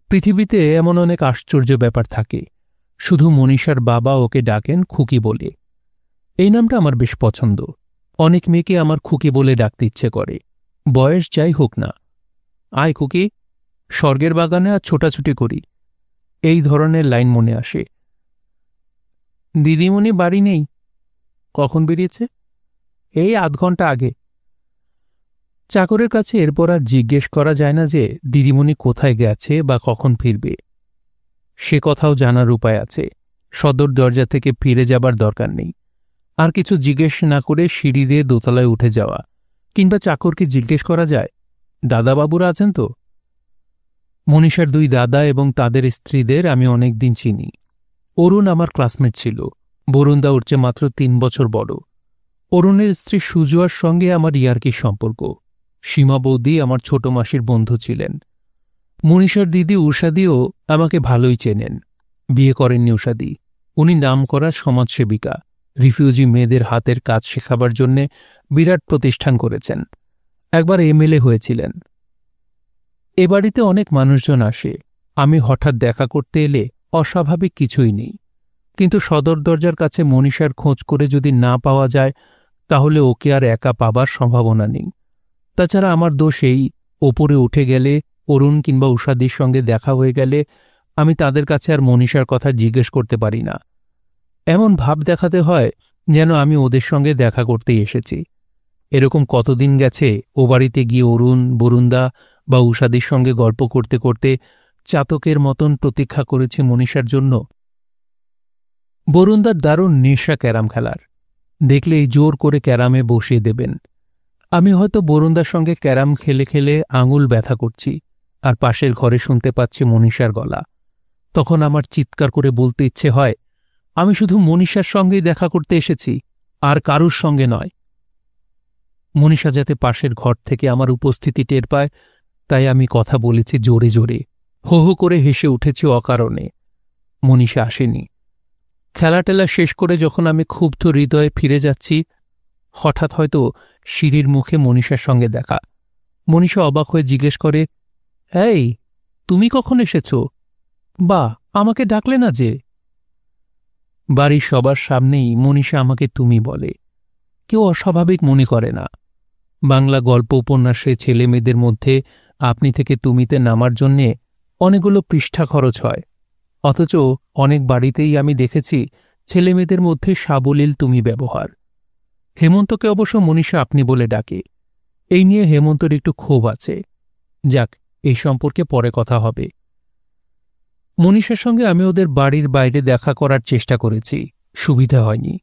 পৃথিবীতে এমন অনেক আশ্চর্য ব্যাপার থাকে। শুধু মনীষার বাবা ওকে ডাকেন খুকি বলে। এই নামটা আমার বেশ পছন্দ। অনেক মেয়েকে আমার খুকি বলে ডাকতে ইচ্ছে করে, বয়স যাই হোক না। আয় খুকি, স্বর্গের বাগানে আর ছোটাছুটি করি, এই ধরনের লাইন মনে আসে। দিদিমণি বাড়ি নেই। কখন বেরিয়েছে? এই ৮ ঘণ্টা আগে। চাকরের কাছে এরপর আর জিজ্ঞেস করা যায় না যে দিদিমণি কোথায় গেছে বা কখন ফিরবে। সে কথাও জানার উপায় আছে। সদর দরজা থেকে ফিরে যাবার দরকার নেই। আর কিছু জিজ্ঞেস না করে সিঁড়ি দিয়ে দোতলায় উঠে যাওয়া, কিংবা চাকরকে জিজ্ঞেস করা যায়, দাদাবাবুরা আছেন তো? মনীষার ২ দাদা এবং তাদের স্ত্রীদের আমি অনেক দিন চিনি। অরুণ আমার ক্লাসমেট ছিল। বরুণদা ওর চেয়ে মাত্র ৩ বছর বড়। অরুণের স্ত্রী সুজোয়ার সঙ্গে আমার ইয়ার্কির সম্পর্ক। সীমা বৌদি আমার ছোট মাসির বন্ধু ছিলেন। মনীষার দিদি উষাদিও আমাকে ভালোই চেনেন। বিয়ে করেননি উষাদি। উনি নামকরা সমাজসেবিকা। রিফিউজি মেয়েদের হাতের কাজ শেখাবার জন্যে বিরাট প্রতিষ্ঠান করেছেন। একবার এমএলএ হয়েছিলেন। এ বাড়িতে অনেক মানুষজন আসে। আমি হঠাৎ দেখা করতে এলে অস্বাভাবিক কিছুই নেই, কিন্তু সদর দরজার কাছে মনীষার খোঁজ করে যদি না পাওয়া যায় তাহলে ওকে আর একা পাবার সম্ভাবনা নেই। তাছাড়া আমার দোষ এই, ওপরে উঠে গেলে, অরুণ কিংবা উষাদির সঙ্গে দেখা হয়ে গেলে আমি তাদের কাছে আর মনীষার কথা জিজ্ঞেস করতে পারি না। এমন ভাব দেখাতে হয় যেন আমি ওদের সঙ্গে দেখা করতেই এসেছি। এরকম কতদিন গেছে ও বাড়িতে গিয়ে অরুণ, বরুণদা বা উষাদির সঙ্গে গল্প করতে করতে চাতকের মতন প্রতীক্ষা করেছি মনীষার জন্য। বরুণদার দারুণ নেশা ক্যারাম খেলার, দেখলেই জোর করে ক্যারামে বসিয়ে দেবেন। আমি হয়তো বরুণদার সঙ্গে ক্যারাম খেলে খেলে আঙুল ব্যথা করছি, আর পাশের ঘরে শুনতে পাচ্ছি মনীষার গলা। তখন আমার চিৎকার করে বলতে ইচ্ছে হয়, আমি শুধু মনীষার সঙ্গেই দেখা করতে এসেছি, আর কারুর সঙ্গে নয়। মনীষা যাতে পাশের ঘর থেকে আমার উপস্থিতি টের পায়, তাই আমি কথা বলেছি জোরে জোরে, হো হো করে হেসে উঠেছি অকারণে। মনীষা আসেনি। খেলাটেলা শেষ করে যখন আমি ক্ষুব্ধ হৃদয়ে ফিরে যাচ্ছি, হঠাৎ হয়তো সিঁড়ির মুখে মনীষার সঙ্গে দেখা। মনীষা অবাক হয়ে জিজ্ঞেস করে, এই, তুমি কখন এসেছ? বা, আমাকে ডাকলে না যে? বাড়ির সবার সামনেই মনীষা আমাকে তুমি বলে। কেউ অস্বাভাবিক মনে করে না। বাংলা গল্প উপন্যাসে ছেলেমেয়েদের মধ্যে আপনি থেকে তুমিতে নামার জন্যে অনেকগুলো পৃষ্ঠা খরচ হয়, অথচ অনেক বাড়িতেই আমি দেখেছি ছেলেমেয়েদের মধ্যে সাবলীল তুমি ব্যবহার। হেমন্তকে অবশ্য মনীষা আপনি বলে ডাকে। এই নিয়ে হেমন্তর একটু ক্ষোভ আছে। যাক, এই সম্পর্কে পরে কথা হবে। মনীষার সঙ্গে আমি ওদের বাড়ির বাইরে দেখা করার চেষ্টা করেছি, সুবিধা হয়নি।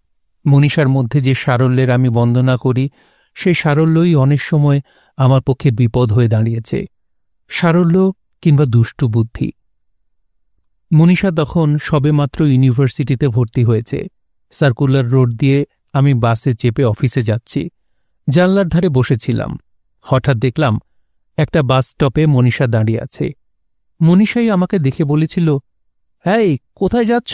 মনীষার মধ্যে যে সারল্যের আমি বন্দনা করি, সেই সারল্যই অনেক সময় আমার পক্ষে বিপদ হয়ে দাঁড়িয়েছে। সারল্য কিংবা দুষ্টু বুদ্ধি। মনীষা তখন সবেমাত্র ইউনিভার্সিটিতে ভর্তি হয়েছে। সার্কুলার রোড দিয়ে আমি বাসে চেপে অফিসে যাচ্ছি। জানলার ধারে বসেছিলাম। হঠাৎ দেখলাম একটা বাস স্টপে মনীষা দাঁড়িয়ে আছে। মনীষাই আমাকে দেখে বলেছিল, এই, কোথায় যাচ্ছ?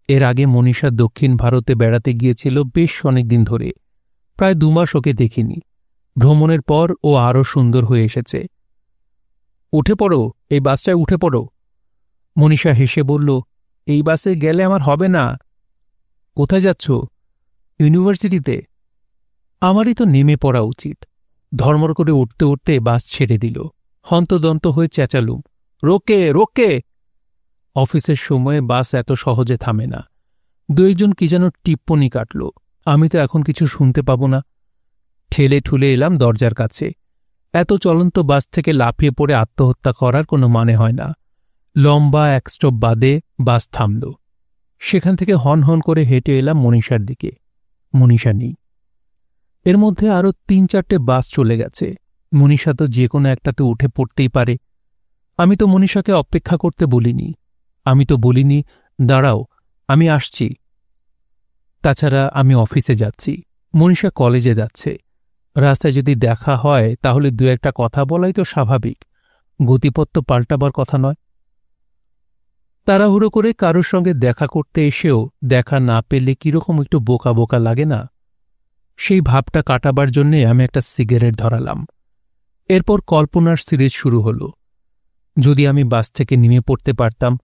এর আগে মনীষা দক্ষিণ ভারতে বেড়াতে গিয়েছিল বেশ অনেকদিন ধরে। প্রায় 2 মাস ওকে দেখিনি। ভ্রমণের পর ও আরও সুন্দর হয়ে এসেছে। উঠে পড়ো, এই বাসটায় উঠে পড়ো। মনীষা হেসে বলল, এই বাসে গেলে আমার হবে না। কোথায় যাচ্ছ? ইউনিভার্সিটিতে। আমারই তো নেমে পড়া উচিত। ধর্মর করে উঠতে উঠতে বাস ছেড়ে দিল। হন্তদন্ত হয়ে চেঁচালুম, রোকে, রোকে! অফিসের সময়ে বাস এত সহজে থামে না। 2-1 কি যেন টিপ্পনি কাটল। আমি তো এখন কিছু শুনতে পাব না। ঠেলে ঠুলে এলাম দরজার কাছে। এত চলন্ত বাস থেকে লাফিয়ে পড়ে আত্মহত্যা করার কোনো মানে হয় না। লম্বা এক স্টপ বাদে বাস থামল। সেখান থেকে হন হন করে হেঁটে এলাম মনীষার দিকে। মনীষা নেই। এর মধ্যে আরও 3-4টে বাস চলে গেছে। মনীষা তো যে কোনো একটাতে উঠে পড়তেই পারে। আমি তো মনীষাকে অপেক্ষা করতে বলিনি। আমি তো বলিনি, দাঁড়াও, আমি আসছি। তাছাড়া আমি অফিসে যাচ্ছি, মনীষা কলেজে যাচ্ছে। রাস্তায় যদি দেখা হয় তাহলে 2-একটা কথা বলাই তো স্বাভাবিক। গতিপথ তো পাল্টাবার কথা নয়। তাড়াহুড়ো করে কারোর সঙ্গে দেখা করতে এসেও দেখা না পেলে কিরকম একটু বোকা বোকা লাগে না? সেই ভাবটা কাটাবার জন্যে আমি একটা সিগারেট ধরালাম। এরপর কল্পনার সিরিজ শুরু হল। যদি আমি বাস থেকে নেমে পড়তে পারতাম,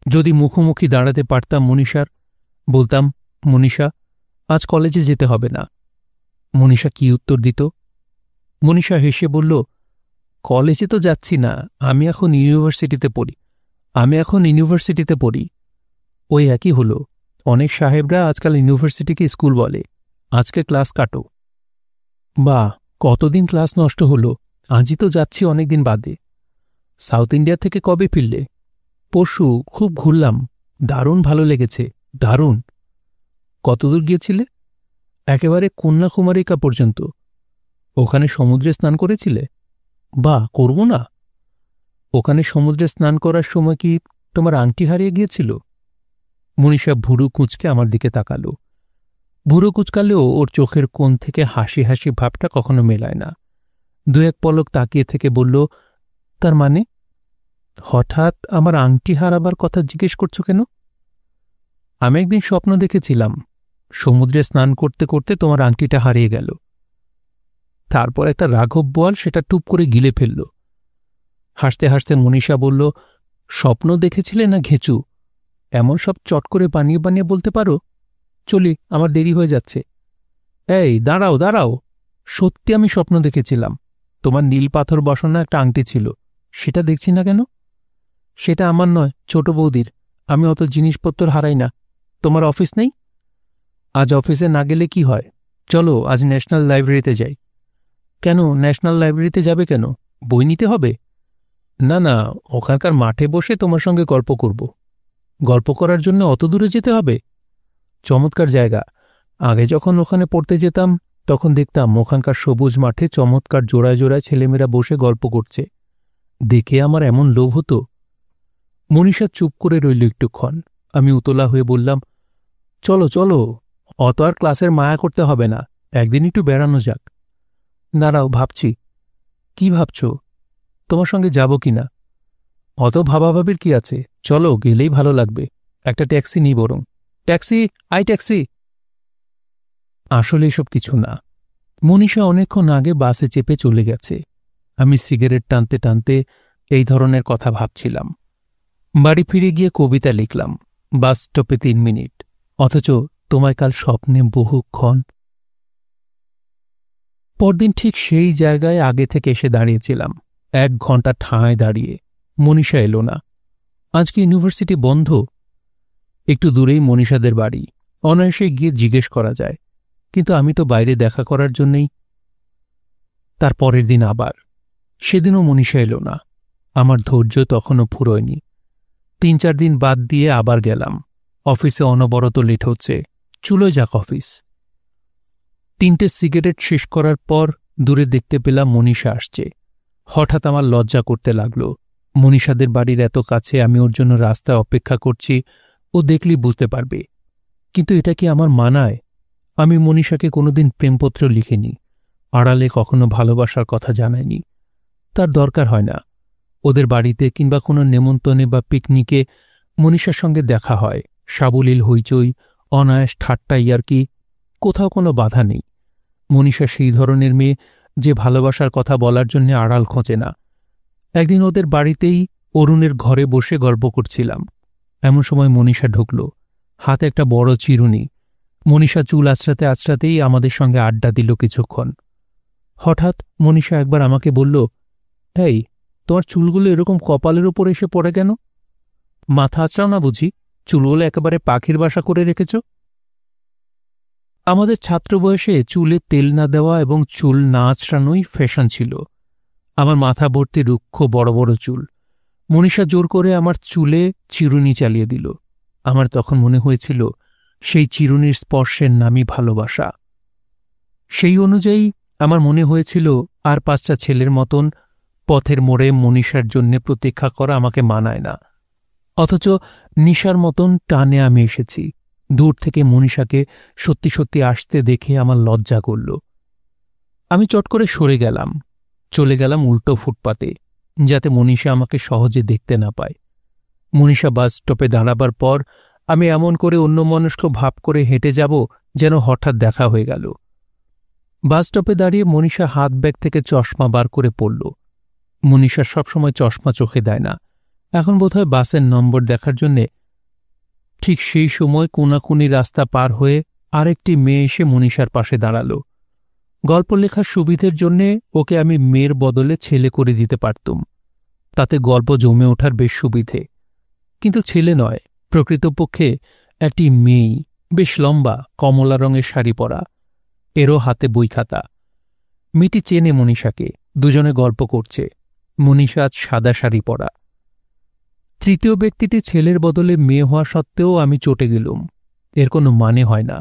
যদি মুখোমুখি দাঁড়াতে পারতাম মনীষার, বলতাম, মনীষা, আজ কলেজে যেতে হবে না। মনীষা কি উত্তর দিত? মনীষা হেসে বলল, কলেজে তো যাচ্ছি না, আমি এখন ইউনিভার্সিটিতে পড়ি। ওই একই হল। অনেক সাহেবরা আজকাল ইউনিভার্সিটিকে স্কুল বলে। আজকে ক্লাস কাটো। বা, কতদিন ক্লাস নষ্ট হল। আজই তো যাচ্ছি অনেকদিন বাদে। সাউথ ইন্ডিয়া থেকে কবে ফিরলে? পরশু। খুব ঘুরলাম, দারুণ ভালো লেগেছে। দারুণ। কতদূর গিয়েছিলে? একেবারে কন্যাকুমারিকা পর্যন্ত। ওখানে সমুদ্রে স্নান করেছিলে? বা, করব না। ওখানে সমুদ্রে স্নান করার সময় কি তোমার আংটি হারিয়ে গিয়েছিল? মনীষা ভুরু কুঁচকে আমার দিকে তাকালো। ভুরু কুঁচকালেও ওর চোখের কোণ থেকে হাসি হাসি ভাবটা কখনো মেলায় না। 2-1 পলক তাকিয়ে থেকে বলল, তার মানে? হঠাৎ আমার আংটি হারাবার কথা জিজ্ঞেস করছো কেন? আমি একদিন স্বপ্ন দেখেছিলাম, সমুদ্রে স্নান করতে করতে তোমার আংটিটা হারিয়ে গেল। তারপর একটা রাঘব বোয়াল সেটা টুপ করে গিলে ফেলল। হাসতে হাসতে মনীষা বলল, স্বপ্ন দেখেছিলে না ঘেঁচু? এমন সব চট করে বানিয়ে বানিয়ে বলতে পারো? চলি, আমার দেরি হয়ে যাচ্ছে। এই দাঁড়াও দাঁড়াও, সত্যি আমি স্বপ্ন দেখেছিলাম। তোমার নীল পাথর বসানো একটা আংটি ছিল, সেটা দেখছি না কেন? সেটা আমার নয়, ছোট বৌদির। আমি অত জিনিসপত্র হারাই না। তোমার অফিস নেই? আজ অফিসে না গেলে কি হয়? চলো আজ ন্যাশনাল লাইব্রেরিতে যাই। কেন ন্যাশনাল লাইব্রেরিতে যাবে কেন? বই নিতে হবে? না না, ওখানকার মাঠে বসে তোমার সঙ্গে গল্প করব। গল্প করার জন্য অত দূরে যেতে হবে? চমৎকার জায়গা। আগে যখন ওখানে পড়তে যেতাম তখন দেখতাম ওখানকার সবুজ মাঠে চমৎকার জোড়ায় জোড়ায় ছেলেমেয়েরা বসে গল্প করছে। দেখে আমার এমন লোভ হতো। মনীষা চুপ করে রইল একটুক্ষণ। আমি উতলা হয়ে বললাম, চলো চলো, অত আর ক্লাসের মায়া করতে হবে না, একদিন একটু বেড়ানো যাক। দাঁড়াও, ভাবছি। কি ভাবছ? তোমার সঙ্গে যাব কিনা? অত ভাবাভাবির কি আছে, চলো, গেলেই ভালো লাগবে। একটা ট্যাক্সি নিই বরং। Taxi, I taxi. আসলে এসব কিছু না। মনীষা অনেকক্ষণ আগে বাসে চেপে চলে গেছে। আমি সিগারেট টানতে টানতে এই ধরনের কথা ভাবছিলাম। বাড়ি ফিরে গিয়ে কবিতা লিখলাম। বাস স্টপে 3 মিনিট, অথচ তোমায় কাল স্বপ্নে বহুক্ষণ। পরদিন ঠিক সেই জায়গায় আগে থেকে এসে দাঁড়িয়েছিলাম, 1 ঘন্টা ঠাঁয় দাঁড়িয়ে। মনীষা এলো না। আজকে ইউনিভার্সিটি বন্ধ। একটু দূরেই মনীষাদের বাড়ি, অনায়াসে গিয়ে জিজ্ঞেস করা যায়, কিন্তু আমি তো বাইরে দেখা করার জন্যেই। তার পরের দিন আবার। সেদিনও মনীষা এলো না। আমার ধৈর্য তখনও ফুরোয়নি। 3-4 দিন বাদ দিয়ে আবার গেলাম। অফিসে অনবরত লেট হচ্ছে, চুলোয় যাক অফিস। 3টে সিগারেট শেষ করার পর দূরে দেখতে পেলাম মনীষা আসছে। হঠাৎ আমার লজ্জা করতে লাগল। মনীষাদের বাড়ির এত কাছে, আমি ওর জন্য রাস্তায় অপেক্ষা করছি, ও দেখলেই বুঝতে পারবে। কিন্তু এটা কি আমার মানায়? আমি মনীষাকে কোনোদিন প্রেমপত্র লিখিনি, আড়ালে কখনো ভালোবাসার কথা জানাইনি। তার দরকার হয় না। ওদের বাড়িতে কিংবা কোনো নেমন্তণে বা পিকনিকে মনীষার সঙ্গে দেখা হয়, সাবলীল হইচই, অনায়াস ঠাট্টা, ইয়ার্কি, কোথাও কোনো বাধা নেই। মনীষা সেই ধরনের মেয়ে যে ভালোবাসার কথা বলার জন্য আড়াল খোঁজে না। একদিন ওদের বাড়িতেই অরুণের ঘরে বসে গল্প করছিলাম। এমন সময় মনীষা ঢুকল, হাতে একটা বড় চিরুনি। মনীষা চুল আঁচড়াতে আঁচড়াতেই আমাদের সঙ্গে আড্ডা দিল কিছুক্ষণ। হঠাৎ মনীষা একবার আমাকে বলল, এই, তোমার চুলগুলো এরকম কপালের ওপর এসে পড়ে কেন? মাথা আঁচড়াও না বুঝি? চুলগুলো একেবারে পাখির বাসা করে রেখেছ। আমাদের ছাত্র বয়সে চুলে তেল না দেওয়া এবং চুল না আঁচড়ানোই ফ্যাশন ছিল। আমার মাথা ভর্তি রুক্ষ বড় বড় চুল। মনীষা জোর করে আমার চুলে চিরুনি চালিয়ে দিল। আমার তখন মনে হয়েছিল সেই চিরুনির স্পর্শের নামই ভালোবাসা। সেই অনুযায়ী আমার মনে হয়েছিল আর 5টা ছেলের মতন পথের মোড়ে মনীষার জন্যে প্রতীক্ষা করা আমাকে মানায় না। অথচ নিশার মতন টানে আমি এসেছি। দূর থেকে মনীষাকে সত্যি সত্যি আসতে দেখে আমার লজ্জা করল। আমি চট করে সরে গেলাম, চলে গেলাম উল্টো ফুটপাতে, যাতে মনীষা আমাকে সহজে দেখতে না পায়। মনীষা বাস স্টপে দাঁড়াবার পর আমি এমন করে অন্যমনস্ক ভাব করে হেঁটে যাব যেন হঠাৎ দেখা হয়ে গেল। বাস স্টপে দাঁড়িয়ে মনীষা হাত ব্যাগ থেকে চশমা বার করে পড়ল। মনীষা সবসময় চশমা চোখে দেয় না, এখন বোধহয় বাসের নম্বর দেখার জন্যে। ঠিক সেই সময় কোনাকুনি রাস্তা পার হয়ে আরেকটি মেয়ে এসে মনীষার পাশে দাঁড়াল। গল্প লেখার সুবিধের জন্যে ওকে আমি মেয়ের বদলে ছেলে করে দিতে পারতুম, তাতে গল্প জমে ওঠার বেশ সুবিধে। কিন্তু ছেলে নয়, প্রকৃতপক্ষে একটি মেয়েই, বেশ লম্বা, কমলা রঙের শাড়ি পরা, এরও হাতে বই খাতা। মেয়েটি চেনে মনীষাকে, দুজনে গল্প করছে। মনীষা আজ সাদা শাড়ি পরা। তৃতীয় ব্যক্তিটি ছেলের বদলে মেয়ে হওয়া সত্ত্বেও আমি চটে গেলুম। এর কোনো মানে হয় না।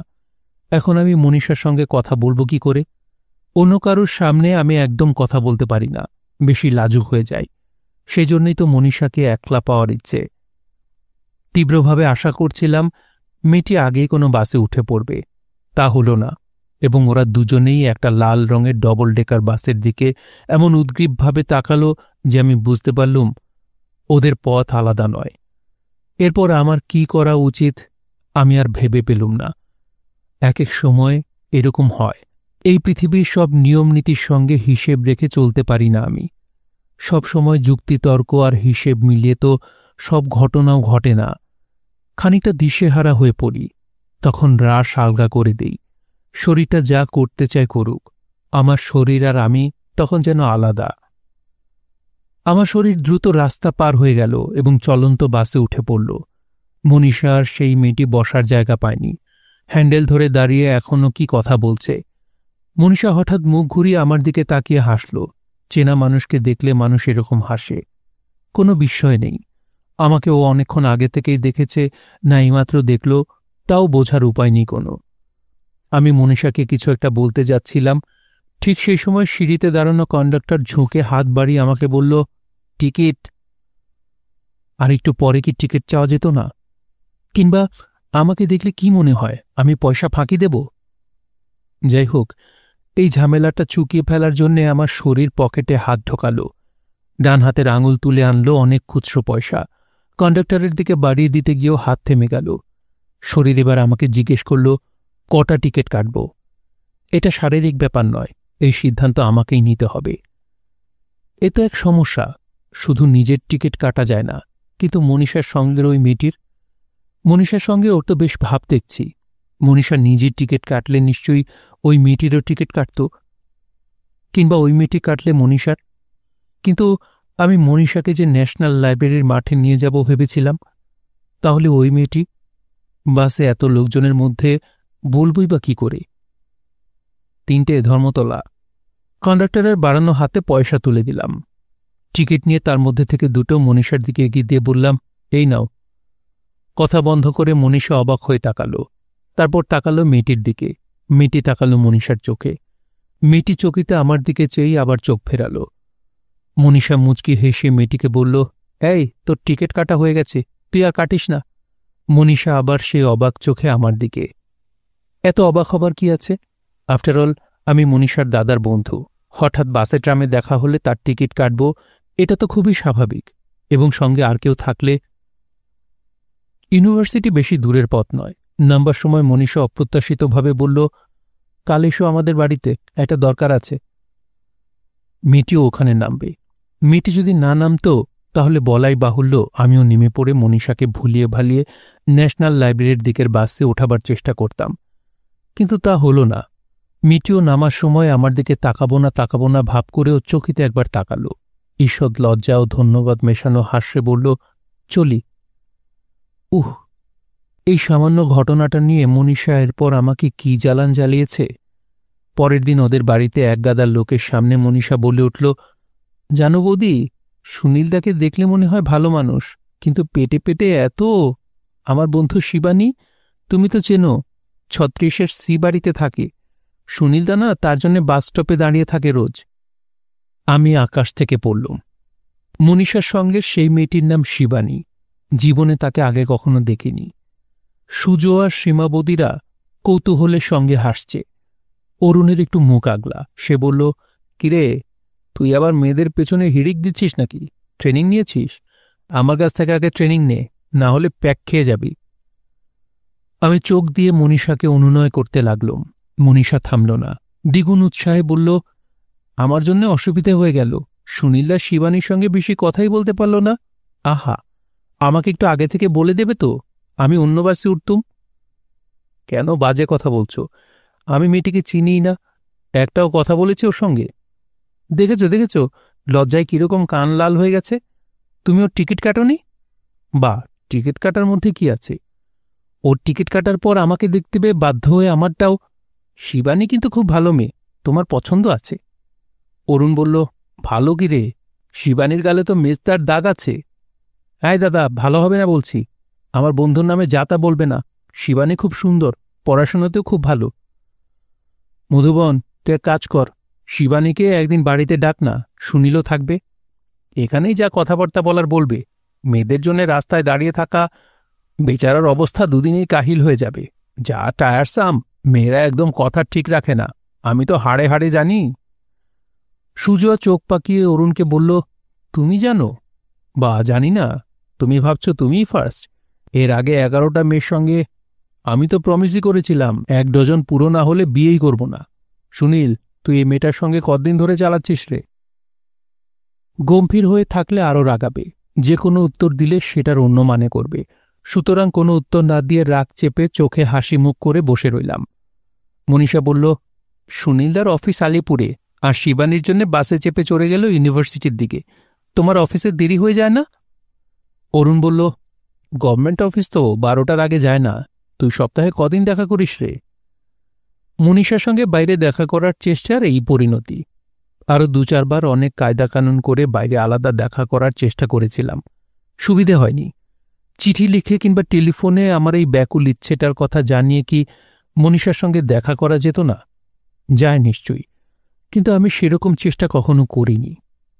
এখন আমি মনীষার সঙ্গে কথা বলবো কি করে? অন্য কারুর সামনে আমি একদম কথা বলতে পারি না, বেশি লাজুক হয়ে যাই। সেজন্যই তো মনীষাকে একলা পাওয়ার ইচ্ছে। তীব্রভাবে আশা করছিলাম মেয়েটি আগেই কোনো বাসে উঠে পড়বে। তা হল না, এবং ওরা দুজনেই একটা লাল রঙের ডবল ডেকার বাসের দিকে এমন উদ্গ্রীবভাবে তাকালো যে আমি বুঝতে পারলুম ওদের পথ আলাদা নয়। এরপর আমার কি করা উচিত আমি আর ভেবে পেলুম না। এক এক সময় এরকম হয়। এই পৃথিবীর সব নিয়মনীতির সঙ্গে হিসেব রেখে চলতে পারি না আমি। সব সময় যুক্তিতর্ক আর হিসেব মিলিয়ে তো সব ঘটনাও ঘটে না। খানিকটা দিশেহারা হয়ে পড়ি, তখন রাশ আলগা করে দেই। শরীরটা যা করতে চায় করুক, আমার শরীর আর আমি তখন যেন আলাদা। আমার শরীর দ্রুত রাস্তা পার হয়ে গেল এবং চলন্ত বাসে উঠে পড়ল। মনীষা আর সেই মেয়েটি বসার জায়গা পায়নি, হ্যান্ডেল ধরে দাঁড়িয়ে এখনও কি কথা বলছে। মনীষা হঠাৎ মুখ ঘুরিয়ে আমার দিকে তাকিয়ে হাসল। চেনা মানুষকে দেখলে মানুষ এরকম হাসে, কোনো বিস্ময় নেই। আমাকে ও অনেকক্ষণ আগে থেকেই দেখেছে না এইমাত্র দেখল, তাও বোঝার উপায় নেই কোনো। আমি মনীষাকে কিছু একটা বলতে যাচ্ছিলাম, ঠিক সেই সময় সিঁড়িতে দাঁড়ানো কন্ডাক্টর ঝুঁকে হাত বাড়িয়ে আমাকে বলল, টিকিট। আর একটু পরে কি টিকিট চাওয়া যেত না? কিংবা আমাকে দেখলে কি মনে হয় আমি পয়সা ফাঁকি দেব? যাই হোক, এই ঝামেলাটা চুকিয়ে ফেলার জন্যে আমার শরীর পকেটে হাত ঢোকালো। ডান হাতের আঙুল তুলে আনলো অনেক খুচরো পয়সা। কন্ডাক্টরের দিকে বাড়িয়ে দিতে গিয়েও হাত থেমে গেল। শরীর এবার আমাকে জিজ্ঞেস করল, কটা টিকিট কাটব? এটা শারীরিক ব্যাপার নয়, এই সিদ্ধান্ত আমাকেই নিতে হবে। এ তো এক সমস্যা, শুধু নিজের টিকিট কাটা যায় না, কিন্তু মনীষার সঙ্গের ওই মেয়েটির। মনীষার সঙ্গে ওর তো বেশ ভাব দেখছি। মনীষা নিজের টিকিট কাটলে নিশ্চয়ই ওই মেয়েটিরও টিকিট কাটত, কিংবা ওই মেয়েটি কাটলে মনীষার। কিন্তু আমি মনীষাকে যে ন্যাশনাল লাইব্রেরির মাঠে নিয়ে যাব ভেবেছিলাম, তাহলে ওই মেয়েটি বাসে এত লোকজনের মধ্যে বলবই বা কি করে? 3টে ধর্মতলা। কন্ডাক্টরের বাড়ানো হাতে পয়সা তুলে দিলাম। টিকিট নিয়ে তার মধ্যে থেকে 2টো মনীষার দিকে এগিয়ে দিয়ে বললাম, এই নাও। কথা বন্ধ করে মনীষা অবাক হয়ে তাকালো, তারপর তাকালো মেয়েটির দিকে। মেয়েটি তাকালো মনীষার চোখে। মেয়েটি চকিতে আমার দিকে চেয়েই আবার চোখ ফেরালো। মনীষা মুচকি হেসে মেয়েটিকে বলল, এই, তোর টিকিট কাটা হয়ে গেছে, তুই আর কাটিস না। মনীষা আবার সে অবাক চোখে আমার দিকে। এত অবাক হবার কি আছে? আফটার অল আমি মনীষার দাদার বন্ধু। হঠাৎ বাসে ট্রামে দেখা হলে তার টিকিট কাটব, এটা তো খুবই স্বাভাবিক। এবং সঙ্গে আর কেউ থাকলে। ইউনিভার্সিটি বেশি দূরের পথ নয়। নামবার সময় মনীষা অপ্রত্যাশিতভাবে বলল, কাল এসো আমাদের বাড়িতে, একটা দরকার আছে। মেয়েটিও ওখানে নামবে। মেয়েটি যদি না নামতো তাহলে বলাই বাহুল্য আমিও নেমে পড়ে মনীষাকে ভুলিয়ে ভালিয়ে ন্যাশনাল লাইব্রেরির দিকের বাসে ওঠাবার চেষ্টা করতাম। কিন্তু তা হল না। মেয়েটিও নামার সময় আমার দিকে তাকাবো না ভাব করেও চকিতে একবার তাকালো। ঈষৎ লজ্জা ও ধন্যবাদ মেশানো হাস্যে বলল, চলি। এই সামান্য ঘটনাটা নিয়ে মনীষা এরপর আমাকে কি জ্বালান জ্বালিয়েছে। পরের দিন ওদের বাড়িতে একগাদা লোকের সামনে মনীষা বলে উঠল, জানো বৌদি, সুনীলদাকে দেখলে মনে হয় ভালো মানুষ, কিন্তু পেটে পেটে এত। আমার বন্ধু শিবানী, তুমি তো চেনো, 36-এর সি বাড়িতে থাকে। সুনীলদা না তার জন্য বাস স্টপে দাঁড়িয়ে থাকে রোজ। আমি আকাশ থেকে পড়লুম। মনীষার সঙ্গে সেই মেয়েটির নাম শিবানী। জীবনে তাকে আগে কখনো দেখিনি। সুজো আর সীমাবতীরা কৌতূহলের সঙ্গে হাসছে। অরুণের একটু মুখ আগলা। সে বলল, কিরে, তুই আবার মেয়েদের পেছনে হিড়িক দিচ্ছিস নাকি? ট্রেনিং নিয়েছিস? আমার কাছ থেকে আগে ট্রেনিং নে, না হলে প্যাক খেয়ে যাবি। আমি চোখ দিয়ে মনীষাকে অনুনয় করতে লাগলুম। মনীষা থামল না, দ্বিগুণ উৎসাহে বলল, আমার জন্য অসুবিধে হয়ে গেল। সুনীলদা শিবানীর সঙ্গে বেশি কথাই বলতে পারল না। আহা, আমাকে একটু আগে থেকে বলে দেবে তো, আমি অন্য বাসে উঠতুম। কেন বাজে কথা বলছ? আমি মেয়েটিকে চিনিই না, একটাও কথা বলেছি ওর সঙ্গে? দেখেছ লজ্জায় কিরকম কান লাল হয়ে গেছে। তুমি ওর টিকিট কাটোনি? বা, টিকিট কাটার মধ্যে কি আছে? ওর টিকিট কাটার পর আমাকে দেখতে পেয়ে বাধ্য হয়ে আমারটাও। শিবানী কিন্তু খুব ভালো মেয়ে, তোমার পছন্দ আছে। অরুণ বলল, ভালো কি রে? শিবানীর গালে তো মেজদার দাগ আছে। হ্যাঁ দাদা, ভালো হবে না বলছি। আমার বন্ধুর নামে যা তা বলবে না। শিবানী খুব সুন্দর, পড়াশোনাতেও খুব ভালো। মধুবন, তুই এক কাজ কর, শিবানীকে একদিন বাড়িতে ডাক না, সুনীলও থাকবে। এখানেই যা কথাবার্তা বলার বলবে। মেয়েদের জন্য রাস্তায় দাঁড়িয়ে থাকা, বেচারার অবস্থা দুদিনেই কাহিল হয়ে যাবে। যা টায়ারসাম, মেয়েরা একদম কথা ঠিক রাখে না, আমি তো হাড়ে হাড়ে জানি। সুজয়া চোখ পাকিয়ে অরুণকে বলল, তুমি জানো? বা, জানি না। তুমি ভাবছ তুমিই ফার্স্ট? এর আগে 11টা মেয়ের সঙ্গে আমি তো প্রমিসই করেছিলাম 1 ডজন পুরো না হলে বিয়েই করব না। সুনীল, তুই এই মেয়েটার সঙ্গে কতদিন ধরে চালাচ্ছিস রে? গম্ভীর হয়ে থাকলে আরও রাগাবে, যে কোনো উত্তর দিলে সেটার অন্য মানে করবে। সুতরাং কোনো উত্তর না দিয়ে রাগ চেপে চোখে হাসি মুখ করে বসে রইলাম। মনীষা বলল, সুনীলদার অফিস আলিপুরে, আর শিবানীর জন্য বাসে চেপে চড়ে গেল ইউনিভার্সিটির দিকে। তোমার অফিসে দেরি হয়ে যায় না? অরুণ বলল, গভর্নমেন্ট অফিস তো 12টার আগে যায় না। তুই সপ্তাহে কদিন দেখা করিস রে? মনীষার সঙ্গে বাইরে দেখা করার চেষ্টার এই পরিণতি। আরও 2-4 বার অনেক কায়দা কানুন করে বাইরে আলাদা দেখা করার চেষ্টা করেছিলাম, সুবিধে হয়নি। চিঠি লিখে কিংবা টেলিফোনে আমার এই ব্যাকুল ইচ্ছেটার কথা জানিয়ে কি মনীষার সঙ্গে দেখা করা যেত না? যায় নিশ্চয়ই, কিন্তু আমি সেরকম চেষ্টা কখনো করিনি।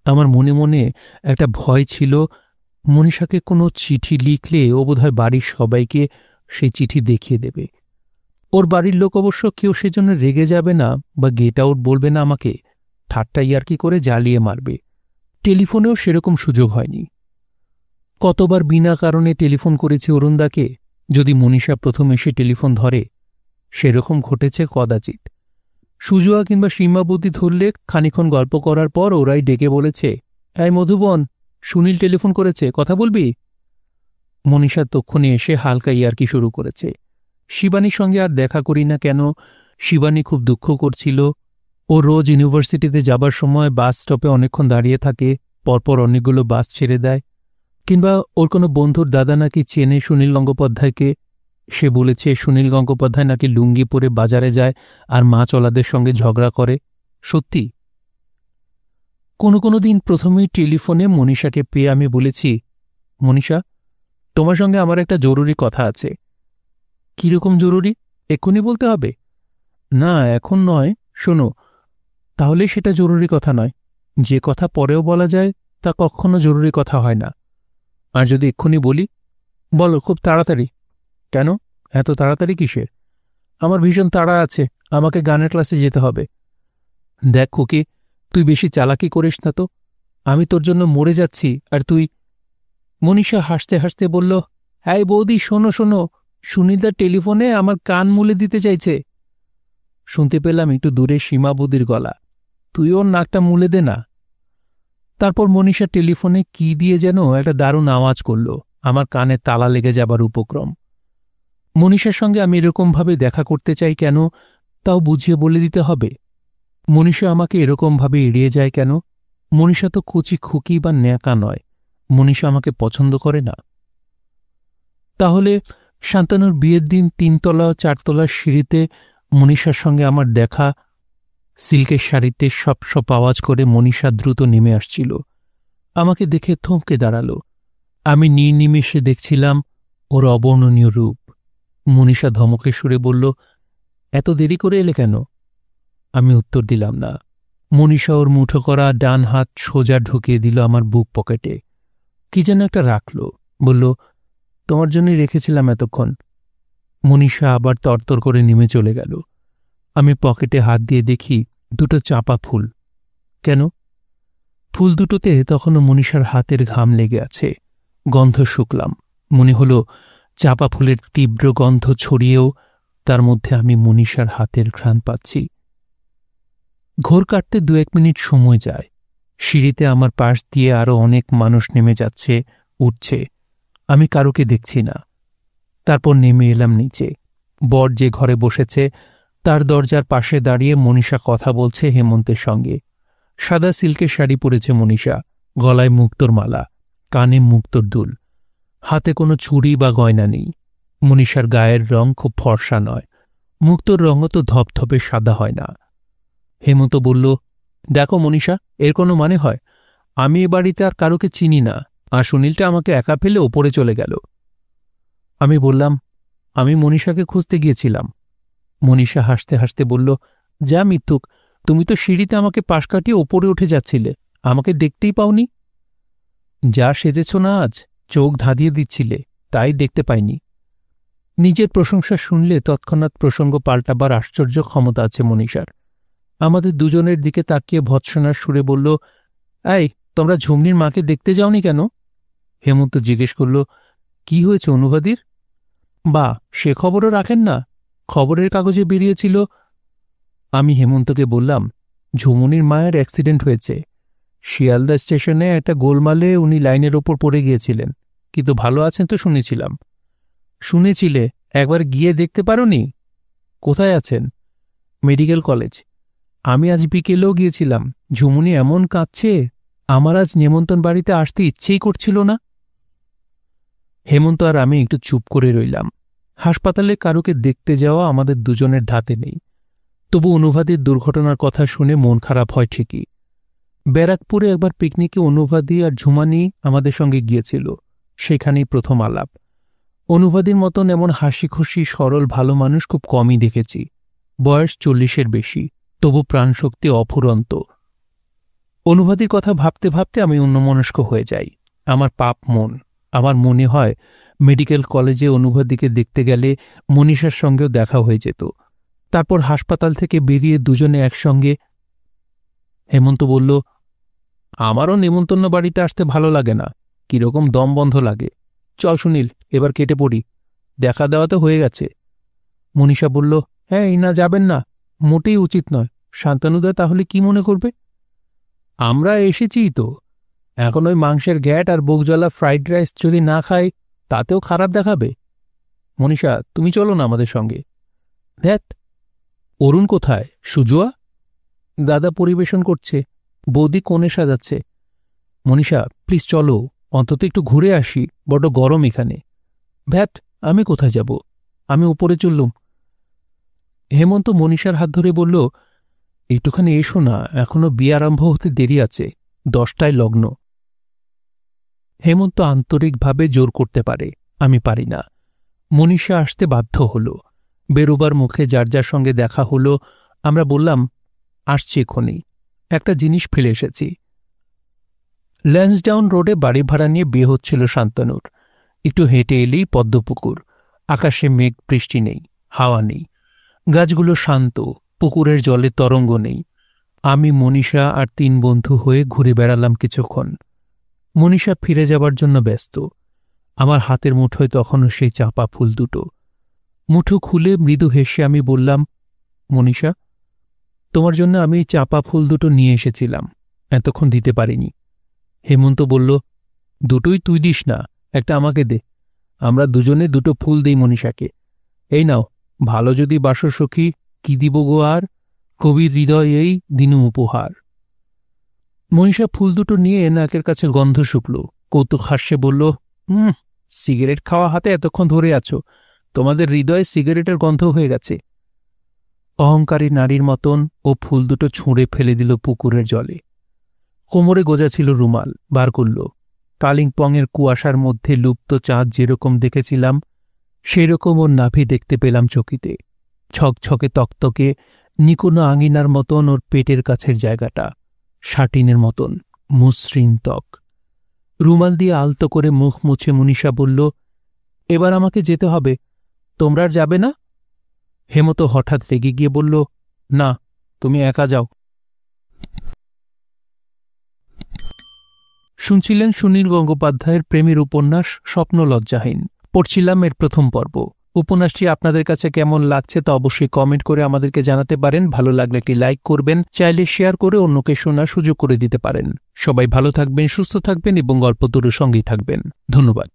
আমার মনে মনে একটা ভয় ছিল, মনীষাকে কোনো চিঠি লিখলে ও বোধহয় বাড়ির সবাইকে সেই চিঠি দেখিয়ে দেবে। ওর বাড়ির লোক অবশ্য কেউ সেজন্য রেগে যাবে না বা গেট আউট বলবে না আমাকে, ঠাট্টা ইয়ার্কি করে জ্বালিয়ে মারবে। টেলিফোনেও সেরকম সুযোগ হয়নি। কতবার বিনা কারণে টেলিফোন করেছে অরুণদাকে, যদি মনীষা প্রথম এসে টেলিফোন ধরে। সেরকম ঘটেছে কদাচিৎ। সুজোয়া কিংবা সীমাবতী ধরলে খানিক্ষণ গল্প করার পর ওরাই ডেকে বলেছে, এই মধুবন, সুনীল টেলিফোন করেছে, কথা বলবি? মনীষা তক্ষণে এসে হালকা ইয়ার্কি শুরু করেছে। শিবানীর সঙ্গে আর দেখা করি না কেন? শিবানী খুব দুঃখ করছিল। ও রোজ ইউনিভার্সিটিতে যাবার সময় বাস স্টপে অনেকক্ষণ দাঁড়িয়ে থাকে, পরপর অনেকগুলো বাস ছেড়ে দেয়। কিংবা ওর কোনো বন্ধুর দাদা নাকি চেনে সুনীল গঙ্গোপাধ্যায়কে। সে বলেছে সুনীল গঙ্গোপাধ্যায় নাকি লুঙ্গি পরে বাজারে যায় আর মাছওয়ালাদের সঙ্গে ঝগড়া করে। সত্যি? কোনো কোনো দিন প্রথমেই টেলিফোনে মনীষাকে পেয়ে আমি বলেছি, মনীষা, তোমার সঙ্গে আমার একটা জরুরি কথা আছে। কীরকম জরুরি? এক্ষুনি বলতে হবে? না, এখন নয়, শোনো। তাহলে সেটা জরুরি কথা নয়। যে কথা পরেও বলা যায় তা কখনো জরুরি কথা হয় না। আর যদি এক্ষুনি বলি? বলো, খুব তাড়াতাড়ি। কেন এত তাড়াতাড়ি কিসের? আমার ভীষণ তাড়া আছে, আমাকে গানের ক্লাসে যেতে হবে। দেখ খুকি, তুই বেশি চালাকি করিস না তো। আমি তোর জন্য মরে যাচ্ছি আর তুই। মনীষা হাসতে হাসতে বলল, হ্যাঁ বৌদি, শোনো শোনো, সুনীলদার টেলিফোনে আমার কান মুলে দিতে চাইছে। শুনতে পেলাম একটু দূরে সীমাবতীর গলা, তুই ওর নাকটা মুলে দে না। তারপর মনীষা টেলিফোনে কি দিয়ে যেন একটা দারুণ আওয়াজ করল, আমার কানে তালা লেগে যাবার উপক্রম। মনীষার সঙ্গে আমি এরকমভাবে দেখা করতে চাই কেন, তাও বুঝিয়ে বলে দিতে হবে। মনীষা আমাকে এরকমভাবে এড়িয়ে যায় কেন? মনীষা তো কচি খুকি বা ন্যাকা নয়। মনীষা আমাকে পছন্দ করে না। তাহলে শান্তানুর বিয়ের দিন 3তলা ও 4তলার সিঁড়িতে মনীষার সঙ্গে আমার দেখা। সিল্কের শাড়িতে সপ সপ আওয়াজ করে মনীষা দ্রুত নেমে আসছিল। আমাকে দেখে থমকে দাঁড়াল। আমি নির্নিমেষে দেখছিলাম ওর অবর্ণনীয় রূপ। মনীষা ধমকে সুরে বলল, এত দেরি করে এলে কেন? আমি উত্তর দিলাম না। মনীষা ওর মুঠো করা ডান হাত সোজা ঢুকিয়ে দিল আমার বুক পকেটে। কি যেন একটা রাখল, বলল, তোমার জন্যই রেখেছিলাম এতক্ষণ। মনীষা আবার তরতর করে নেমে চলে গেল। আমি পকেটে হাত দিয়ে দেখি 2টো চাঁপা ফুল। কেন? ফুল দুটোতে তখনও মনীষার হাতের ঘাম লেগে আছে। গন্ধ শুকলাম। মনে হল চাঁপা ফুলের তীব্র গন্ধ ছড়িয়েও তার মধ্যে আমি মনীষার হাতের ঘ্রাণ পাচ্ছি। ঘোর কাটতে 2-1 মিনিট সময় যায়। সিঁড়িতে আমার পাশ দিয়ে আরও অনেক মানুষ নেমে যাচ্ছে, উঠছে। আমি কারোকে দেখছি না। তারপর নেমে এলাম নিচে। বর যে ঘরে বসেছে তার দরজার পাশে দাঁড়িয়ে মনীষা কথা বলছে হেমন্তের সঙ্গে। সাদা সিল্কের শাড়ি পরেছে মনীষা, গলায় মুক্তোর মালা, কানে মুক্তোর দুল, হাতে কোনো ছুরি বা গয়না নেই। মনীষার গায়ের রং খুব ফর্সা নয়, মুক্তোর রঙও তো ধপধপে সাদা হয় না। হেমন্ত বলল, দেখো মনীষা, এর কোনো মানে হয়? আমি এ বাড়িতে আর কারোকে চিনি না, আর সুনীলটা আমাকে একা ফেলে ওপরে চলে গেল। আমি বললাম, আমি মনীষাকে খুঁজতে গিয়েছিলাম। মনীষা হাসতে হাসতে বলল, যা মিথ্যুক, তুমি তো সিঁড়িতে আমাকে পাশ কাটিয়ে ওপরে উঠে যাচ্ছিলে, আমাকে দেখতেই পাওনি। যা সেজেছ না আজ, চোখ ধাঁধিয়ে দিচ্ছিলে, তাই দেখতে পাইনি। নিজের প্রশংসা শুনলে তৎক্ষণাৎ প্রসঙ্গ পাল্টাবার আশ্চর্য ক্ষমতা আছে মনীষার। আমাদের দুজনের দিকে তাকিয়ে ভৎসনার সুরে বলল, এই, তোমরা ঝুমনির মাকে দেখতে যাওনি কেন? হেমন্ত জিজ্ঞেস করল, কি হয়েছে অনুবাদীর? বা, সে খবরও রাখেন না? খবরের কাগজে বেরিয়েছিল। আমি হেমন্তকে বললাম, ঝুমনির মায়ের অ্যাক্সিডেন্ট হয়েছে, শিয়ালদা স্টেশনে একটা গোলমালে উনি লাইনের ওপর পড়ে গিয়েছিলেন, কিন্তু ভালো আছেন তো শুনেছিলাম। শুনেছিলে? একবার গিয়ে দেখতে পারোনি? কোথায় আছেন? Medical college. আমি আজ বিকেলেও গিয়েছিলাম। ঝুমুনি এমন কাঁদছে, আমার আজ নেমন্তন বাড়িতে আসতে ইচ্ছেই করছিল না। হেমন্ত আর আমি একটু চুপ করে রইলাম। হাসপাতালে কারুকে দেখতে যাওয়া আমাদের দুজনের ধাতে নেই, তবু অনুভাদির দুর্ঘটনার কথা শুনে মন খারাপ হয় ঠিকই। ব্যারাকপুরে একবার পিকনিকে অনুভাদি আর ঝুমানি আমাদের সঙ্গে গিয়েছিল, সেখানেই প্রথম আলাপ। অনুভাদির মতন এমন হাসি খুশি সরল ভালো মানুষ খুব কমই দেখেছি। বয়স 40-এর বেশি, তবু প্রাণশক্তি অফুরন্ত। অনুভাদির কথা ভাবতে ভাবতে আমি অন্যমনস্ক হয়ে যাই। আমার পাপ মন। আমার মনে হয় মেডিকেল কলেজে অনুভাদিকে দেখতে গেলে মনীষার সঙ্গেও দেখা হয়ে যেত। তারপর হাসপাতাল থেকে বেরিয়ে দুজনে একসঙ্গে। হেমন্ত বলল, আমারও নেমন্তন্ন বাড়িতে আসতে ভালো লাগে না, কিরকম দম বন্ধ লাগে। চল সুনীল, এবার কেটে পড়ি, দেখা দেওয়া তো হয়ে গেছে। মনীষা বলল, হ্যাঁ, এই না যাবেন না, মোটেই উচিত নয়। শান্তানুদা তাহলে কি মনে করবে? আমরা এসেছিই তো, এখন ওই মাংসের ঘ্যাট আর বুকজ্বলা ফ্রাইড রাইস যদি না খাই তাতেও খারাপ দেখাবে। মনীষা, তুমি চলো না আমাদের সঙ্গে। ধ্যাত, অরুণ কোথায়? সুজুয়া? দাদা পরিবেশন করছে, বৌদি কোণে সাজাচ্ছে। মনীষা, প্লিজ চলো, অন্তত একটু ঘুরে আসি, বড্ড গরম এখানে। ভ্যাট, আমি কোথায় যাব? আমি উপরে চললুম। হেমন্ত মনীষার হাত ধরে বলল, একটুখানি এসো না, এখনো বিয়ে আরম্ভ হতে দেরি আছে, 10টায় লগ্ন। হেমন্ত আন্তরিকভাবে জোর করতে পারে, আমি পারি না। মনীষা আসতে বাধ্য হল। বেরোবার মুখে যার যার সঙ্গে দেখা হল, আমরা বললাম, আসছি এখনই, একটা জিনিস ফেলে এসেছি। ল্যান্সডাউন রোডে বাড়ি ভাড়া নিয়ে বিয়ে হচ্ছিল শান্তানুর। একটু হেঁটে এলেই পদ্মপুকুর। আকাশে মেঘ বৃষ্টি নেই, হাওয়া নেই, গাছগুলো শান্ত, পুকুরের জলে তরঙ্গ নেই। আমি মনীষা আর 3 বন্ধু হয়ে ঘুরে বেড়ালাম কিছুক্ষণ। মনীষা ফিরে যাবার জন্য ব্যস্ত। আমার হাতের মুঠোয় তখনও সেই চাপা ফুল দুটো। মুঠো খুলে মৃদু হেসে আমি বললাম, মনীষা, তোমার জন্য আমি এই চাপা ফুল দুটো নিয়ে এসেছিলাম, এতক্ষণ দিতে পারিনি। হেমন্ত বলল, দুটোই তুই দিস না, একটা আমাকে দে, আমরা দুজনে 2টো ফুল দিই মনীষাকে। এই নাও, ভালো যদি বাসর সখী, কি দিব গো আর, কবির হৃদয় এই দিনু উপহার। মনীষা ফুল দুটো নিয়ে নাকের কাছে গন্ধ শুকল, কৌতুক হাস্যে বলল, সিগারেট খাওয়া হাতে এতক্ষণ ধরে আছো, তোমাদের হৃদয়ে সিগারেটের গন্ধ হয়ে গেছে। অহংকারী নারীর মতন ও ফুল দুটো ছুঁড়ে ফেলে দিল পুকুরের জলে। কোমরে গোজা ছিল রুমাল, বার করল। কালিম্পংয়ের কুয়াশার মধ্যে লুপ্ত চাঁদ যেরকম দেখেছিলাম, সেরকম ওর নাভি দেখতে পেলাম চকিতে। ছকছকে তকতকে নিকোনো আঙিনার মতন ওর পেটের কাছের জায়গাটা, শাটিনের মতন মসৃণ ত্বক। রুমাল দিয়ে আলতো করে মুখ মুছে মনীষা বলল, এবার আমাকে যেতে হবে, তোমরা আর যাবে না? হেমন্ত হঠাৎ রেগে গিয়ে বলল, না, তুমি একা যাও। শুনছিলেন সুনীল গঙ্গোপাধ্যায়ের প্রেমের উপন্যাস স্বপ্নলজ্জাহীন। পড়ছিলাম এর প্রথম পর্ব। উপন্যাসটি আপনাদের কাছে কেমন লাগছে তা অবশ্যই কমেন্ট করে আমাদেরকে জানাতে পারেন। ভালো লাগলে একটি লাইক করবেন, চাইলে শেয়ার করে অন্যকে শোনার সুযোগ করে দিতে পারেন। সবাই ভালো থাকবেন, সুস্থ থাকবেন এবং গল্পতরুর সঙ্গেই থাকবেন। ধন্যবাদ।